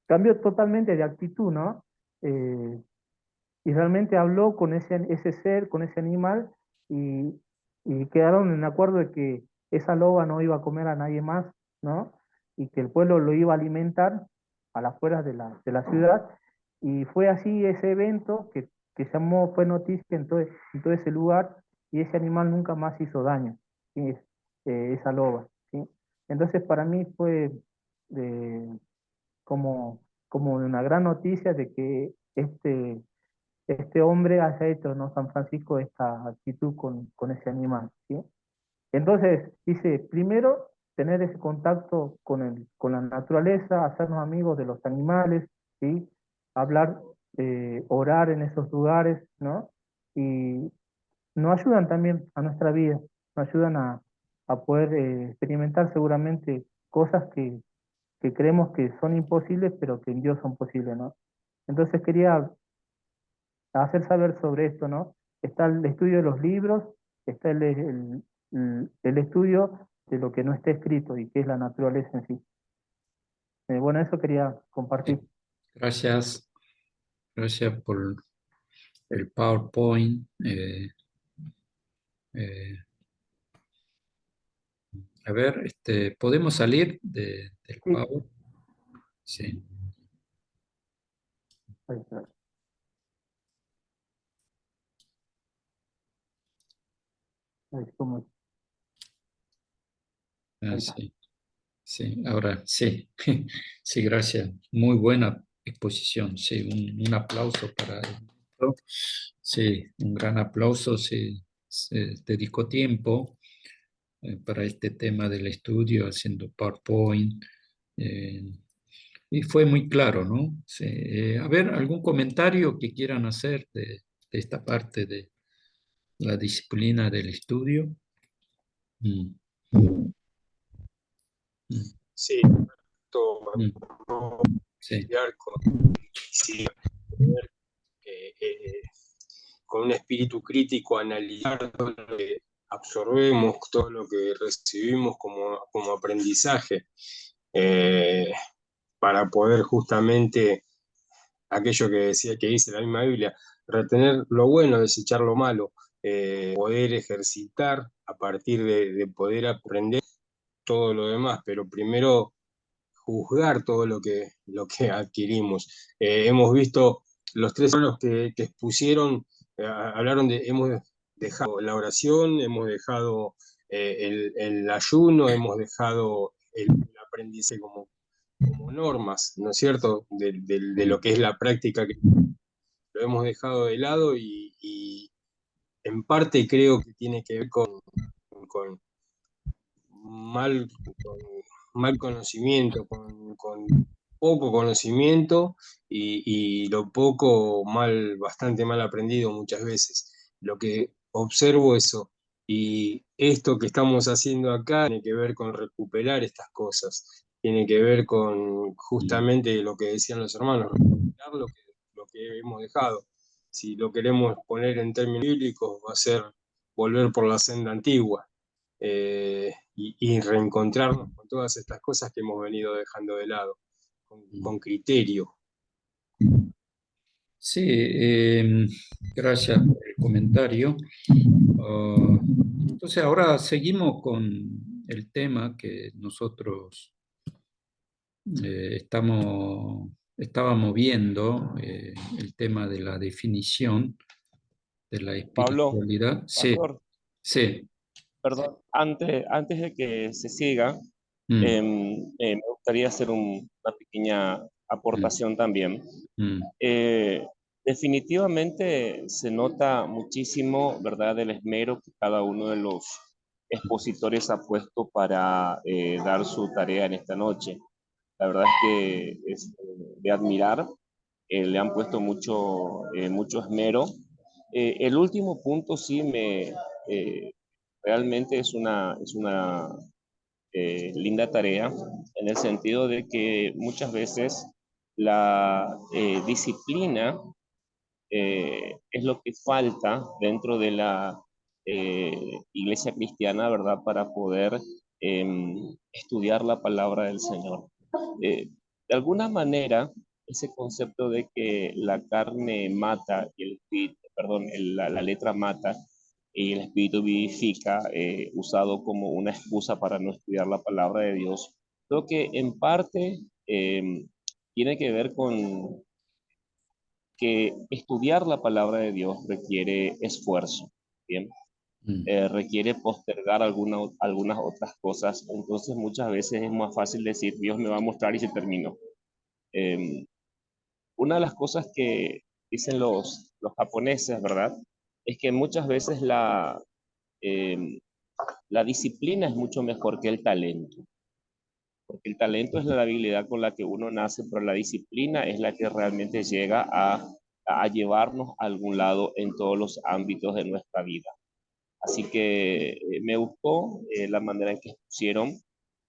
cambió totalmente de actitud, ¿no? Eh, y realmente habló con ese ser, con ese animal, y, y quedaron en acuerdo de que esa loba no iba a comer a nadie más, ¿no? Y que el pueblo lo iba a alimentar a las afueras de la ciudad, y fue así ese evento que llamó, fue noticia en todo ese lugar, y ese animal nunca más hizo daño, ¿sí? Esa loba, ¿sí? Entonces para mí fue como, como una gran noticia de que este hombre haya hecho, ¿no? San Francisco, esta actitud con ese animal, ¿sí? Entonces, dice, primero, tener ese contacto con la naturaleza, hacernos amigos de los animales, ¿sí? Hablar, orar en esos lugares, ¿no? Y nos ayudan también a nuestra vida, nos ayudan a poder experimentar seguramente cosas que creemos que son imposibles, pero que en Dios son posibles, ¿no? Entonces quería hacer saber sobre esto, ¿no? Está el estudio de los libros, está el estudio de lo que no está escrito y que es la naturaleza en sí. Bueno, eso quería compartir. Gracias, gracias por el PowerPoint. Eh, a ver, ¿podemos salir del Sí, Power? Sí. ahí está. Ahí como- Ah, ahí está. sí, sí, ahora sí. Sí, gracias. Muy buena exposición. Sí, un aplauso para esto. Sí, un gran aplauso. Sí, se dedicó tiempo para este tema del estudio, haciendo PowerPoint. eh, y fue muy claro, ¿no? Sí, a ver, ¿algún comentario que quieran hacer de esta parte de la disciplina del estudio? Mm, mm, Sí, todo mm, sí, estudiar sí, eh, eh, con un espíritu crítico, analizar todo lo que absorbemos, todo lo que recibimos como aprendizaje, eh, para poder justamente aquello que decía que dice la misma Biblia, retener lo bueno, desechar lo malo, poder ejercitar a partir de poder aprender todo lo demás, pero primero juzgar todo lo que adquirimos. Hemos visto los tres hermanos que expusieron, hablaron hemos dejado la oración, hemos dejado el ayuno, hemos dejado el aprendizaje como normas, ¿no es cierto?, de lo que es la práctica, que lo hemos dejado de lado y en parte creo que tiene que ver con mal, con mal conocimiento, con poco conocimiento y lo poco bastante mal aprendido muchas veces. Lo que observo eso, y esto que estamos haciendo acá tiene que ver con recuperar estas cosas, tiene que ver con justamente lo que decían los hermanos, recuperar lo que hemos dejado. Si lo queremos poner en términos bíblicos, va a ser volver por la senda antigua. Y reencontrarnos con todas estas cosas que hemos venido dejando de lado, con criterio. sí, gracias por el comentario. Entonces, ahora seguimos con el tema que nosotros estábamos viendo, el tema de la definición de la Pablo, espiritualidad. Sí, pastor, sí. perdón, antes de que se siga, Mm, me gustaría hacer una pequeña mm, aportación también. mm, Eh, Definitivamente se nota muchísimo, ¿verdad?, el esmero que cada uno de los expositores ha puesto para dar su tarea en esta noche. La verdad es que es de admirar, le han puesto mucho esmero. El último punto sí realmente es una linda tarea, en el sentido de que muchas veces la disciplina es lo que falta dentro de la iglesia cristiana, ¿verdad?, para poder estudiar la palabra del Señor. De alguna manera, ese concepto de que la carne mata y el espíritu, perdón, la letra mata y el espíritu vivifica, usado como una excusa para no estudiar la palabra de Dios, creo que en parte tiene que ver con que estudiar la palabra de Dios requiere esfuerzo, ¿bien? requiere postergar algunas otras cosas. Entonces muchas veces es más fácil decir, Dios me va a mostrar y se terminó. Una de las cosas que dicen los japoneses, ¿verdad? Es que muchas veces eh, la disciplina es mucho mejor que el talento. Porque el talento es la habilidad con la que uno nace, pero la disciplina es la que realmente llega a llevarnos a algún lado en todos los ámbitos de nuestra vida. Así que me gustó la manera en que expusieron.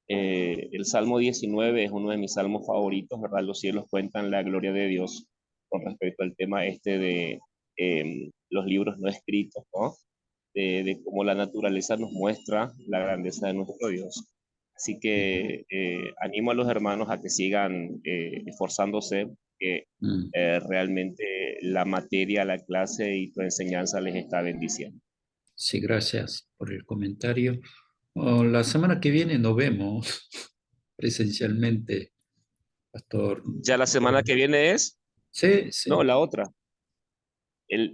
El Salmo 19 es uno de mis salmos favoritos, ¿verdad? Los cielos cuentan la gloria de Dios con respecto al tema este de los libros no escritos, ¿no? De cómo la naturaleza nos muestra la grandeza de nuestro Dios. Así que animo a los hermanos a que sigan esforzándose, que realmente la materia, la clase y tu enseñanza les está bendiciendo. Sí, gracias por el comentario. La semana que viene nos vemos presencialmente, Pastor. ¿Ya la semana que viene es? Sí, sí. No, la otra. El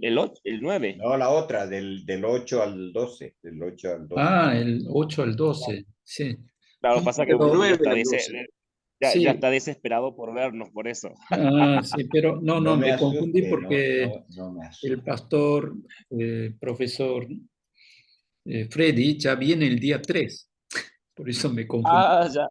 9. No, la otra, del 8 al 12. Del 8 al 12. Ah, el 8 al 12, sí. Claro, pasa que Pero, uno ya 9 está, al 12. ya sí, está desesperado por vernos, por eso. sí, pero no, No me me confundí asuste, porque no me asuste. el pastor, profesor Freddy, ya viene el día 3, por eso me confundí. Ah, ya.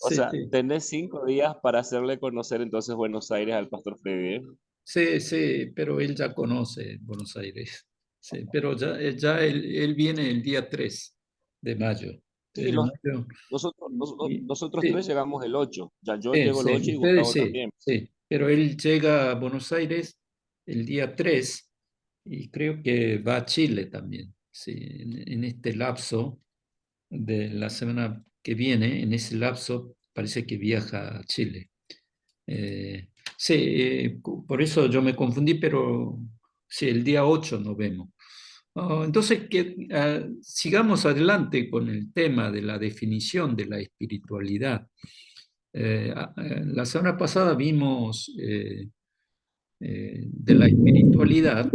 O Sí, sea, sí. tenés 5 días para hacerle conocer entonces Buenos Aires al pastor Freddy. Sí, sí, pero él ya conoce Buenos Aires. Sí, pero ya él viene el día 3 de mayo. Sí, Mayo. nosotros tres Sí, llegamos el 8. Ya yo sí, llego el sí, 8 y ustedes Gustavo sí, también. sí. Pero él llega a Buenos Aires el día 3 y creo que va a Chile también. Sí, en este lapso de la semana que viene, en ese lapso parece que viaja a Chile. Sí, por eso yo me confundí, pero sí, el día 8 nos vemos. Entonces, sigamos adelante con el tema de la definición de la espiritualidad. La semana pasada vimos de la espiritualidad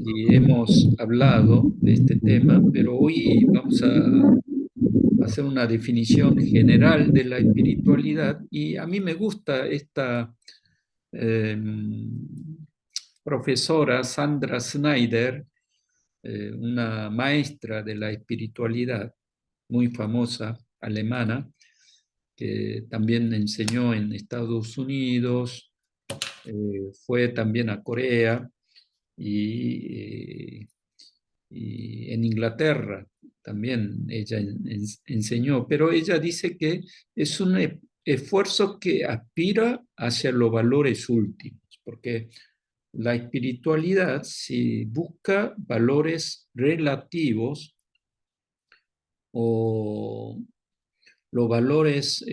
y hemos hablado de este tema, pero hoy vamos a hacer una definición general de la espiritualidad y a mí me gusta esta eh, profesora Sandra Snyder, una maestra de la espiritualidad muy famosa, alemana, que también enseñó en Estados Unidos, fue también a Corea y en Inglaterra también ella enseñó, pero ella dice que es un esfuerzo que aspira hacia los valores últimos, porque la espiritualidad si busca valores relativos o los valores,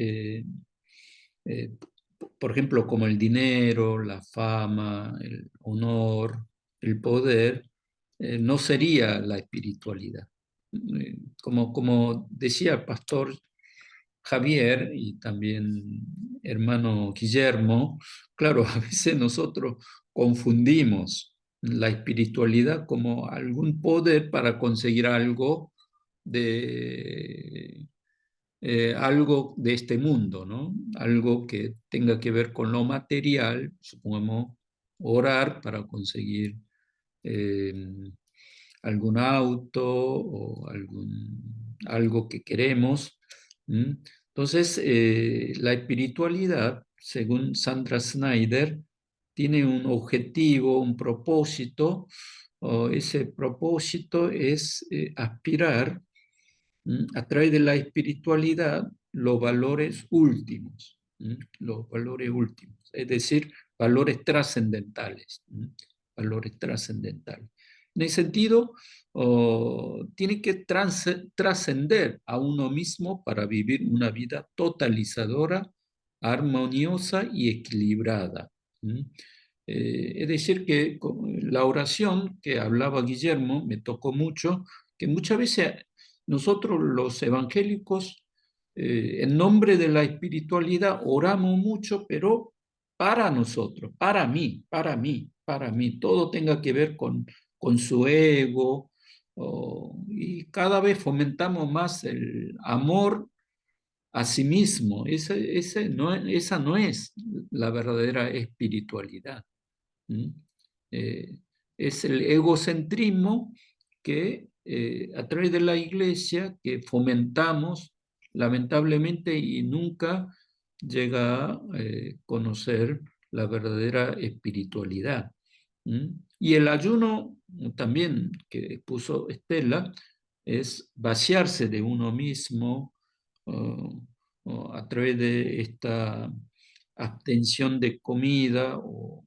por ejemplo, como el dinero, la fama, el honor, el poder, no sería la espiritualidad. Como decía el pastor Javier y también hermano Guillermo, claro, a veces nosotros confundimos la espiritualidad como algún poder para conseguir algo de este mundo, ¿no? Algo que tenga que ver con lo material, supongamos orar para conseguir eh, algún auto o algo que queremos. Entonces, la espiritualidad, según Sandra Snyder, tiene un objetivo, un propósito. Ese propósito es aspirar a través de la espiritualidad los valores últimos, los valores últimos, es decir, valores trascendentales, valores trascendentales. En ese sentido, tiene que trascender a uno mismo para vivir una vida totalizadora, armoniosa y equilibrada. Es decir, que la oración que hablaba Guillermo me tocó mucho, que muchas veces nosotros los evangélicos, en nombre de la espiritualidad, oramos mucho, pero para nosotros, para mí, todo tenga que ver con con su ego, y cada vez fomentamos más el amor a sí mismo. Esa no es la verdadera espiritualidad. ¿Mm? Eh, es el egocentrismo que a través de la iglesia que fomentamos lamentablemente y nunca llega a conocer la verdadera espiritualidad. ¿Mm? Y el ayuno también que puso Estela es vaciarse de uno mismo a través de esta abstención de comida o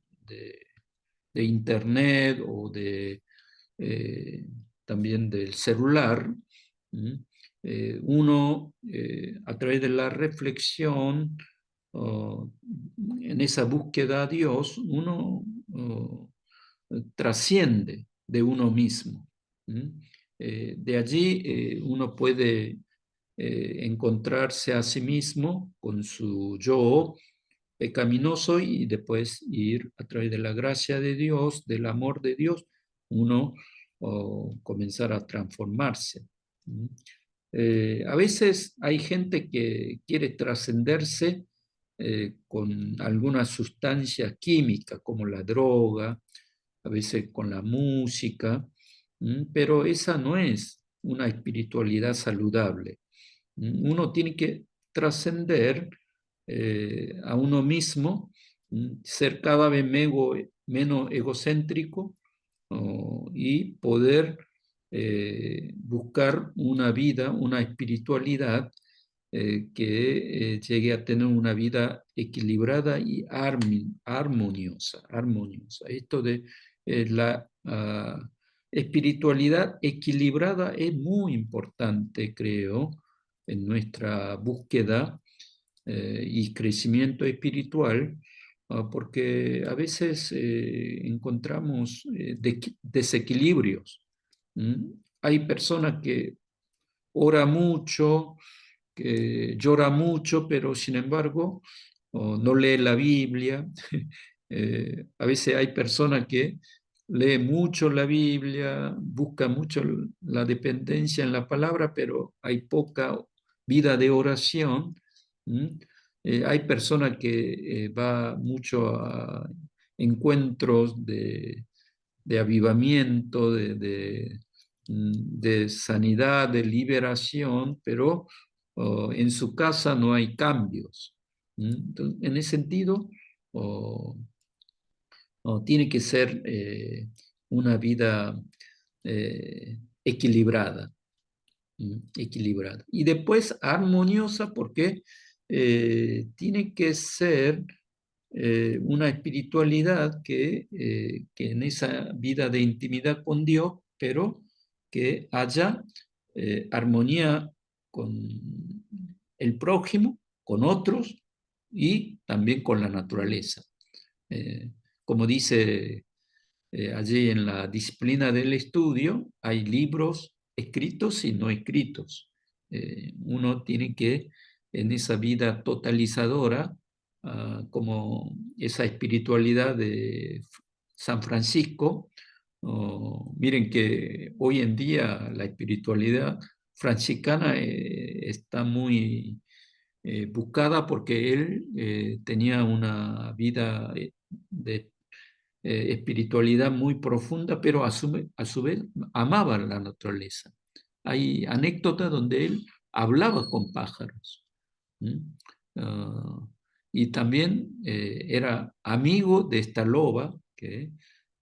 de internet o también del celular. Uno, a través de la reflexión, en esa búsqueda a Dios, uno trasciende de uno mismo. De allí uno puede encontrarse a sí mismo con su yo pecaminoso y después ir a través de la gracia de Dios, del amor de Dios, uno comenzar a transformarse. A veces hay gente que quiere trascenderse con alguna sustancia química, como la droga, a veces con la música, pero esa no es una espiritualidad saludable. Uno tiene que trascender a uno mismo, ser cada vez menos egocéntrico y poder buscar una vida, una espiritualidad que llegue a tener una vida equilibrada y armoniosa. Esto de la espiritualidad equilibrada es muy importante, creo, en nuestra búsqueda y crecimiento espiritual, porque a veces encontramos desequilibrios. Hay personas que ora mucho, que llora mucho, pero sin embargo no lee la Biblia. A veces hay personas que lee mucho la Biblia, busca mucho la dependencia en la palabra, pero hay poca vida de oración. Hay personas que va mucho a encuentros de avivamiento, de sanidad, de liberación, pero en su casa no hay cambios. Entonces, en ese sentido, tiene que ser una vida equilibrada, equilibrada. Y después armoniosa porque tiene que ser una espiritualidad que en esa vida de intimidad con Dios, pero que haya armonía con el prójimo, con otros y también con la naturaleza. Como dice allí en la disciplina del estudio, hay libros escritos y no escritos. Uno tiene que, en esa vida totalizadora, como esa espiritualidad de San Francisco, miren que hoy en día la espiritualidad franciscana está muy buscada porque él tenía una vida de espiritualidad muy profunda, pero a su vez amaba la naturaleza. Hay anécdotas donde él hablaba con pájaros. Uh, y también era amigo de esta loba que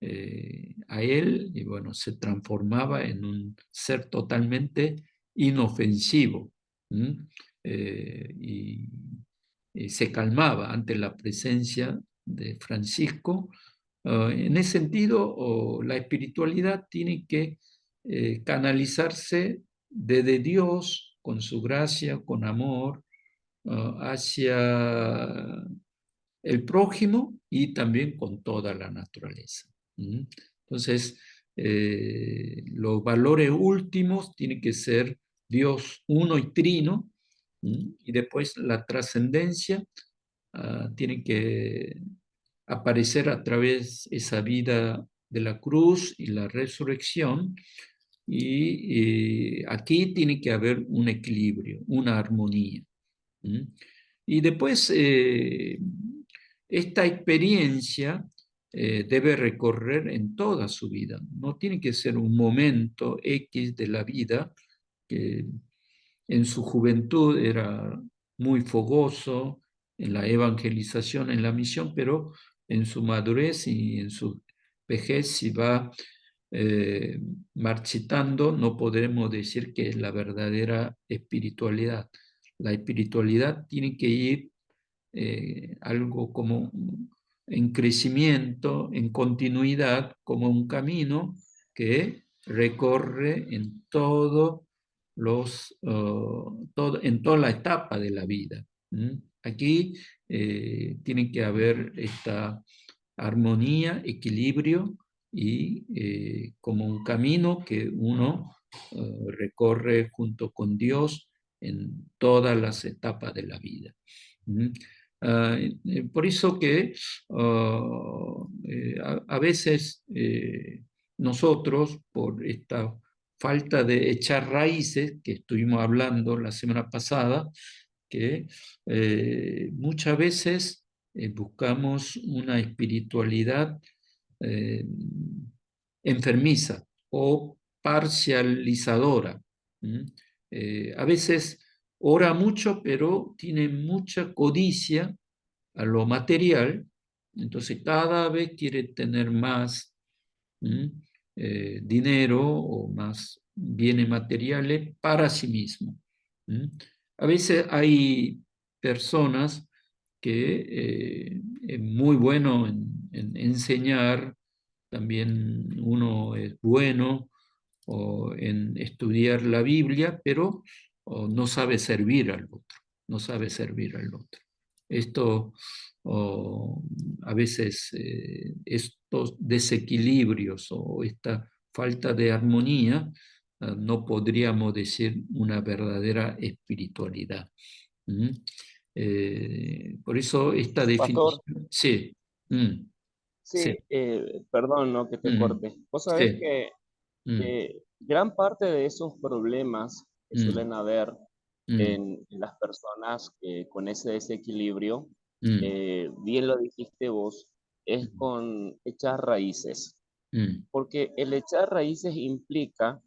a él, y bueno, se transformaba en un ser totalmente inofensivo. Y, y se calmaba ante la presencia de Francisco. En ese sentido, la espiritualidad tiene que canalizarse desde Dios, con su gracia, con amor, hacia el prójimo y también con toda la naturaleza. Entonces, los valores últimos tienen que ser Dios uno y trino, y después la trascendencia tiene que aparecer a través de esa vida de la cruz y la resurrección, y aquí tiene que haber un equilibrio, una armonía. ¿Mm? Y después, esta experiencia debe recorrer en toda su vida. No tiene que ser un momento X de la vida, que en su juventud era muy fogoso en la evangelización, en la misión, pero en su madurez y en su vejez, si va eh, marchitando, no podremos decir que es la verdadera espiritualidad. La espiritualidad tiene que ir algo como en crecimiento, en continuidad, como un camino que recorre en en toda la etapa de la vida. Aquí tiene que haber esta armonía, equilibrio y como un camino que uno recorre junto con Dios en todas las etapas de la vida. Por eso que a veces nosotros, por esta falta de echar raíces que estuvimos hablando la semana pasada, que muchas veces buscamos una espiritualidad eh, enfermiza o parcializadora. A veces ora mucho, pero tiene mucha codicia a lo material, entonces cada vez quiere tener más dinero o más bienes materiales para sí mismo. A veces hay personas que es muy bueno en enseñar, también uno es bueno o en estudiar la Biblia, pero no sabe servir al otro, no sabe servir al otro. Esto, a veces, estos desequilibrios o esta falta de armonía, no podríamos decir una verdadera espiritualidad. ¿Mm? Por eso esta Pastor, definición, sí, mm, sí, sí, perdón, no que te mm, corte. Vos sabés sí, que mm, gran parte de esos problemas que mm, suelen haber mm, en las personas con ese desequilibrio, mm, bien lo dijiste vos, es mm, con echar raíces. mm, Porque el echar raíces implica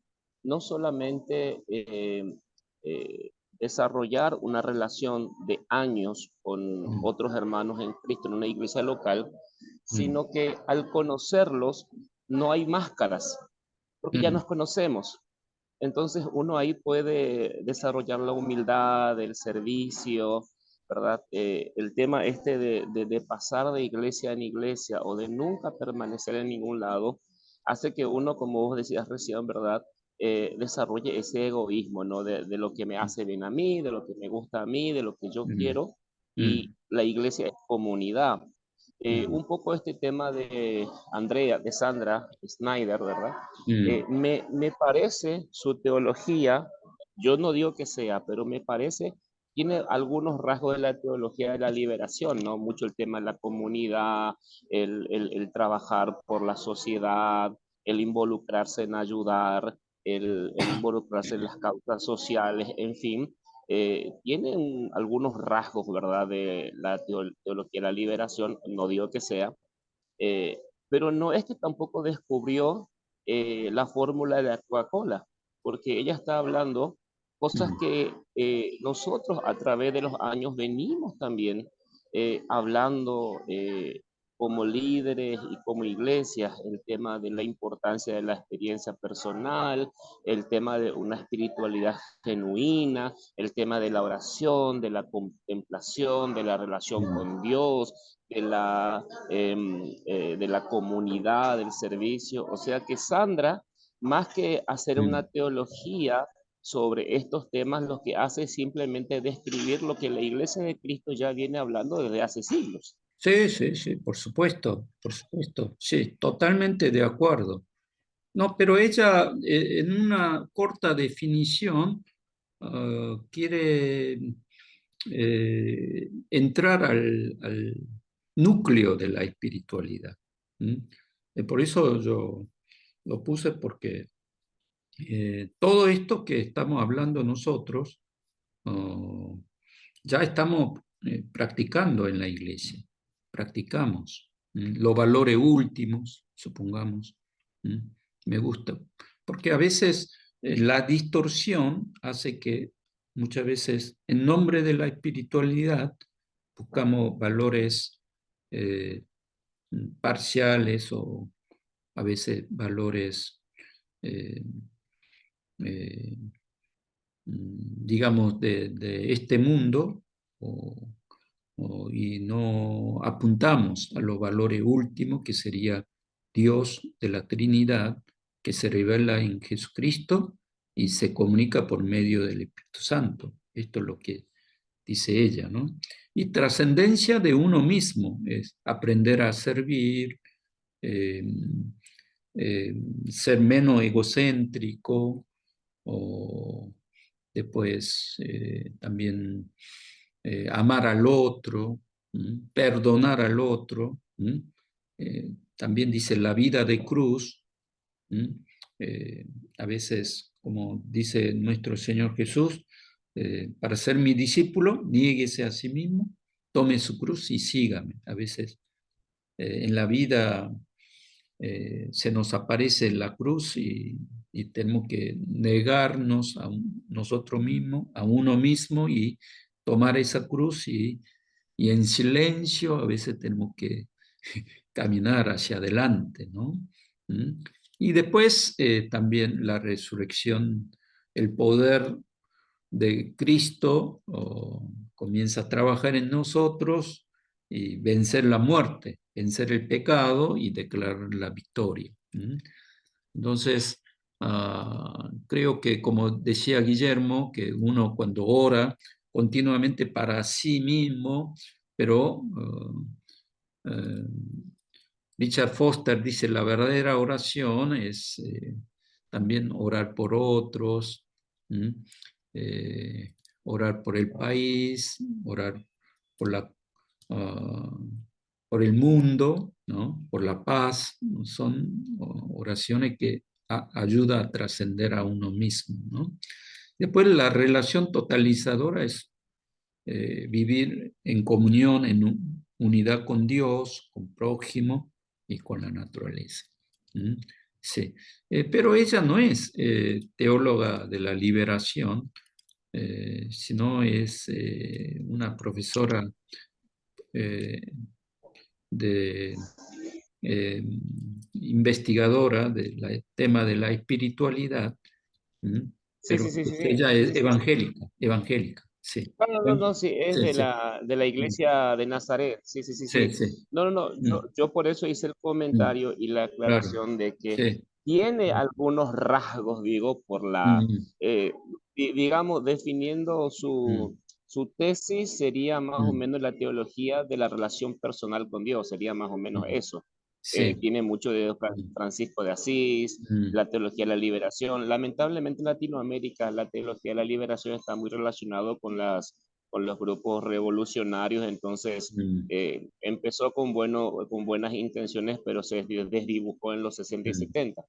no solamente desarrollar una relación de años con mm, otros hermanos en Cristo en una iglesia local, mm, sino que al conocerlos no hay máscaras, porque ya mm, nos conocemos. Entonces uno ahí puede desarrollar la humildad, el servicio, ¿verdad? El tema este de pasar de iglesia en iglesia o de nunca permanecer en ningún lado, hace que uno, como vos decías recién, ¿verdad? Desarrolle ese egoísmo, ¿no? De lo que me hace bien a mí, de lo que me gusta a mí, de lo que yo mm, quiero. mm, Y la iglesia es comunidad. mm, Un poco este tema de Andrea, de Sandra Snyder, ¿verdad? mm, Me parece su teología, yo no digo que sea, pero me parece, tiene algunos rasgos de la teología de la liberación, ¿no? Mucho el tema de la comunidad, el trabajar por la sociedad, el involucrarse en ayudar, el involucrarse en las causas sociales, en fin. Tienen algunos rasgos, ¿verdad?, de la teología de la liberación, no digo que sea, eh, pero no es que tampoco descubrió la fórmula de la Coca-Cola, porque ella está hablando cosas mm, que nosotros a través de los años venimos también hablando como líderes y como iglesias, el tema de la importancia de la experiencia personal, el tema de una espiritualidad genuina, el tema de la oración, de la contemplación, de la relación mm, con Dios, de la comunidad, del servicio. O sea que Sandra, más que hacer una mm. teología sobre estos temas, lo que hace es simplemente describir lo que la Iglesia de Cristo ya viene hablando desde hace siglos. Sí, sí, sí, por supuesto, sí, totalmente de acuerdo. No, pero ella, en una corta definición, quiere entrar al núcleo de la espiritualidad. ¿Mm? Por eso yo lo puse porque todo esto que estamos hablando nosotros, oh, ya estamos practicando en la iglesia, practicamos los valores últimos, supongamos. Me gusta, porque a veces la distorsión hace que muchas veces en nombre de la espiritualidad buscamos valores eh, parciales o a veces valores eh, eh, digamos, de este mundo y no apuntamos a los valores últimos que sería Dios de la Trinidad, que se revela en Jesucristo y se comunica por medio del Espíritu Santo. Esto es lo que dice ella, ¿no? Y trascendencia de uno mismo, es aprender a servir, eh, ser menos egocéntrico, o después también amar al otro, perdonar al otro. También dice la vida de cruz. Eh, a veces, como dice nuestro Señor Jesús, para ser mi discípulo, niéguese a sí mismo, tome su cruz y sígame. A veces en la vida se nos aparece la cruz y tenemos que negarnos a nosotros mismos, a uno mismo y tomar esa cruz y en silencio a veces tenemos que caminar hacia adelante, ¿no? Y después también la resurrección, el poder de Cristo comienza a trabajar en nosotros y vencer la muerte, vencer el pecado y declarar la victoria. Entonces, creo que como decía Guillermo, que uno cuando ora continuamente para sí mismo, pero eh, Richard Foster dice, la verdadera oración es también orar por otros, orar por el país, orar por por el mundo, ¿no? Por la paz. Son oraciones que ayudan a trascender a uno mismo, ¿no? Después la relación totalizadora es vivir en comunión, en unidad con Dios, con prójimo y con la naturaleza. Sí. Pero ella no es teóloga de la liberación, sino es una profesora de, investigadora del tema de la espiritualidad, Sí, pero sí, sí, sí, ella sí, es sí, sí. evangélica, sí. No, no, no, no, sí, es Sí, sí. de la iglesia de Nazaret. Sí, sí, sí, Sí, sí. sí. No, no, no, yo por eso hice el Mm, comentario y la claro, aclaración de que sí. tiene algunos rasgos, digo, por la, Mm, digamos, definiendo mm, su tesis sería más o mm, menos la teología de la relación personal con Dios, sería más o menos mm, eso. sí. Tiene mucho de Mm, Francisco de Asís, mm, la teología de la liberación. Lamentablemente en Latinoamérica la teología de la liberación está muy relacionado con los grupos revolucionarios, entonces mm, empezó con buenas intenciones, pero se desdibujó en los 60 y mm, 70.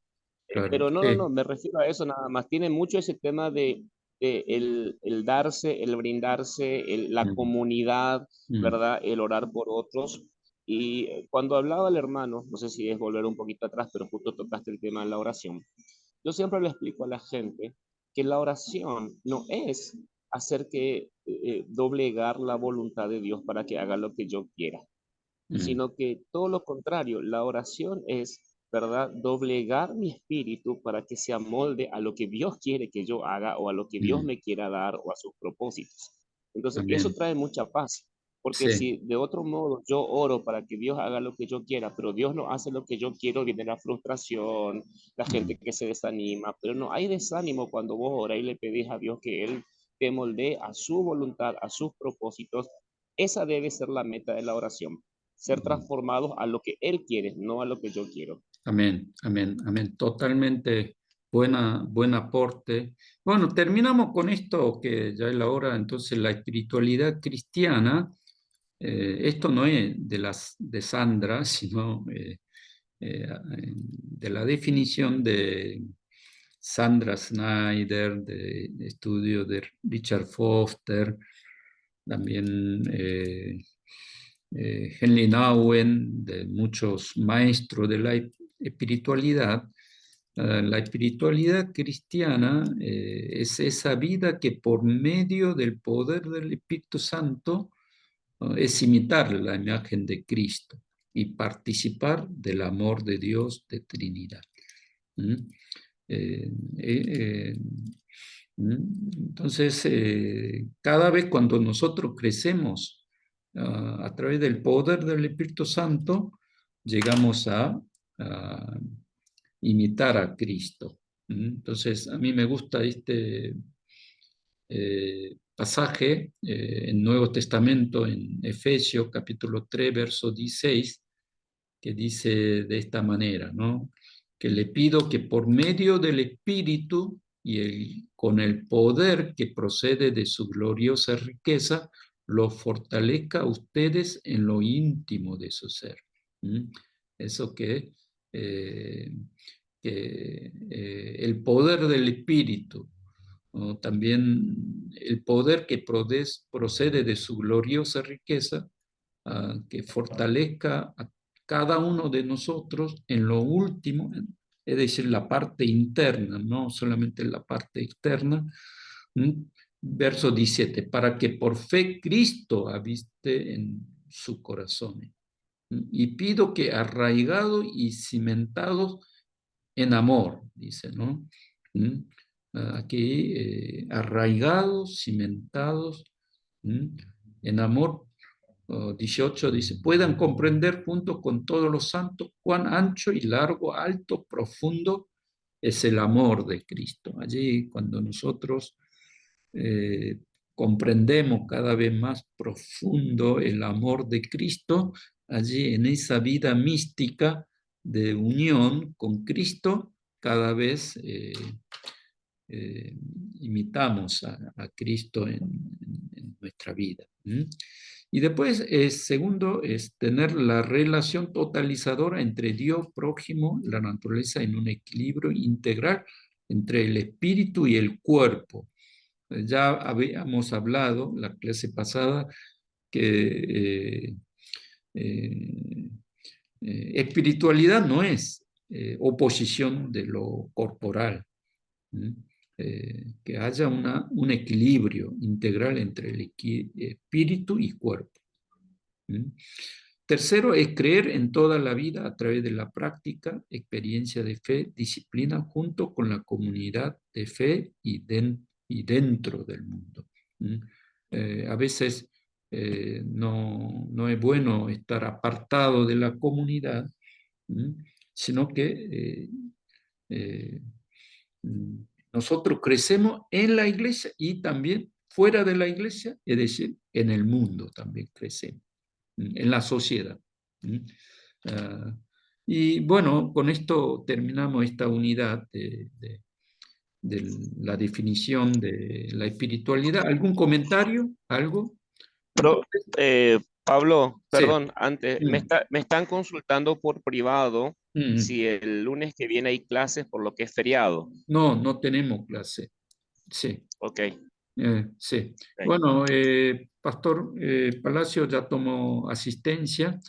claro, Pero no, no, no, sí. me refiero a eso nada más. Tiene mucho ese tema de el darse, el brindarse, la Mm, comunidad, mm, ¿verdad? El orar por otros. Y cuando hablaba el hermano, no sé si es volver un poquito atrás, pero justo tocaste el tema de la oración. Yo siempre le explico a la gente que la oración no es hacer que doblegar la voluntad de Dios para que haga lo que yo quiera, mm, sino que todo lo contrario, la oración es, ¿verdad? Doblegar mi espíritu para que se amolde a lo que Dios quiere que yo haga o a lo que Dios mm, me quiera dar o a sus propósitos. Entonces, eso también, trae mucha paz, porque sí. si de otro modo yo oro para que Dios haga lo que yo quiera, pero Dios no hace lo que yo quiero, viene la frustración, la Mm, gente que se desanima, pero no hay desánimo cuando vos orás y le pedís a Dios que Él te moldee a su voluntad, a sus propósitos. Esa debe ser la meta de la oración, ser mm. transformados a lo que Él quiere, no a lo que yo quiero. Amén, amén, amén. Totalmente buen aporte. Bueno, terminamos con esto que ya es la hora, entonces la espiritualidad cristiana, esto no es de Sandra, sino de la definición de Sandra Snyder, de estudio de Richard Foster, también Henry Nouwen, de muchos maestros de la espiritualidad. La espiritualidad cristiana es esa vida que por medio del poder del Espíritu Santo es imitar la imagen de Cristo y participar del amor de Dios de Trinidad. Entonces, cada vez cuando nosotros crecemos a través del poder del Espíritu Santo, llegamos a imitar a Cristo. Entonces, a mí me gusta este pasaje en Nuevo Testamento, en Efesios capítulo 3, verso 16, que dice de esta manera, ¿no? Que le pido que por medio del Espíritu y con el poder que procede de su gloriosa riqueza, los fortalezca a ustedes en lo íntimo de su ser. Eso que el poder del Espíritu, ¿no? También el poder que procede de su gloriosa riqueza, que fortalezca a cada uno de nosotros en lo último, es decir, la parte interna, no solamente la parte externa. Verso 17, para que por fe Cristo habite en su corazón. Y pido que arraigados y cimentados en amor, dice, ¿no? Aquí, arraigados, cimentados en amor. 18 dice, puedan comprender junto con todos los santos cuán ancho y largo, alto, profundo es el amor de Cristo. Allí, cuando nosotros comprendemos cada vez más profundo el amor de Cristo, allí en esa vida mística de unión con Cristo, cada vez imitamos a Cristo en nuestra vida. Y después, segundo, es tener la relación totalizadora entre Dios, prójimo, la naturaleza, en un equilibrio integral entre el espíritu y el cuerpo. Ya habíamos hablado la clase pasada que espiritualidad no es oposición de lo corporal. Que haya un equilibrio integral entre el espíritu y cuerpo. Tercero es creer en toda la vida a través de la práctica, experiencia de fe, disciplina, junto con la comunidad de fe y dentro del mundo. A veces no es bueno estar apartado de la comunidad, sino que nosotros crecemos en la iglesia y también fuera de la iglesia, es decir, en el mundo también crecemos, en la sociedad. Y bueno, con esto terminamos esta unidad de la definición de la espiritualidad. ¿Algún comentario? ¿Algo? Pero, Pablo, Sí. perdón, antes, me están consultando por privado si el lunes que viene hay clases por lo que es feriado. No tenemos clase. Sí. Ok. Sí. Okay. Bueno, Pastor Palacio ya tomó asistencia.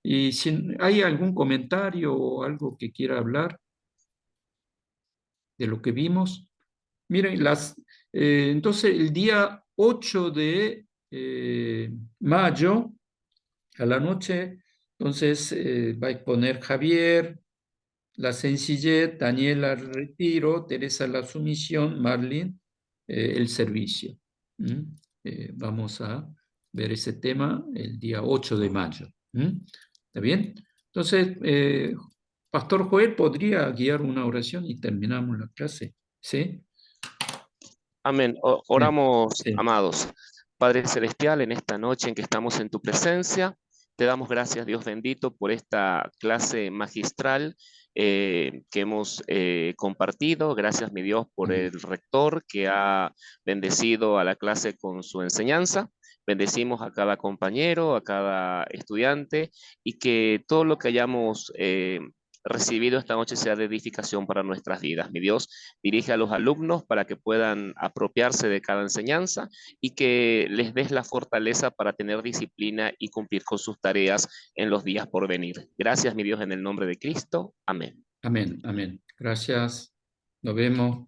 Y si hay algún comentario o algo que quiera hablar de lo que vimos. Miren, entonces el día 8 de mayo a la noche, entonces va a exponer Javier, la sencillez, Daniela el retiro, Teresa la sumisión, Marlene el servicio. Vamos a ver ese tema el día 8 de mayo. ¿Está bien? Entonces, Pastor Joel, ¿podría guiar una oración y terminamos la clase? ¿Sí? Amén. Oramos, Sí. amados. Padre Celestial, en esta noche en que estamos en tu presencia, te damos gracias, Dios bendito, por esta clase magistral que hemos compartido. Gracias, mi Dios, por el rector que ha bendecido a la clase con su enseñanza. Bendecimos a cada compañero, a cada estudiante, y que todo lo que hayamos recibido esta noche sea de edificación para nuestras vidas. Mi Dios, dirige a los alumnos para que puedan apropiarse de cada enseñanza y que les des la fortaleza para tener disciplina y cumplir con sus tareas en los días por venir. Gracias, mi Dios, en el nombre de Cristo. Amén. Amén, amén. Gracias. Nos vemos.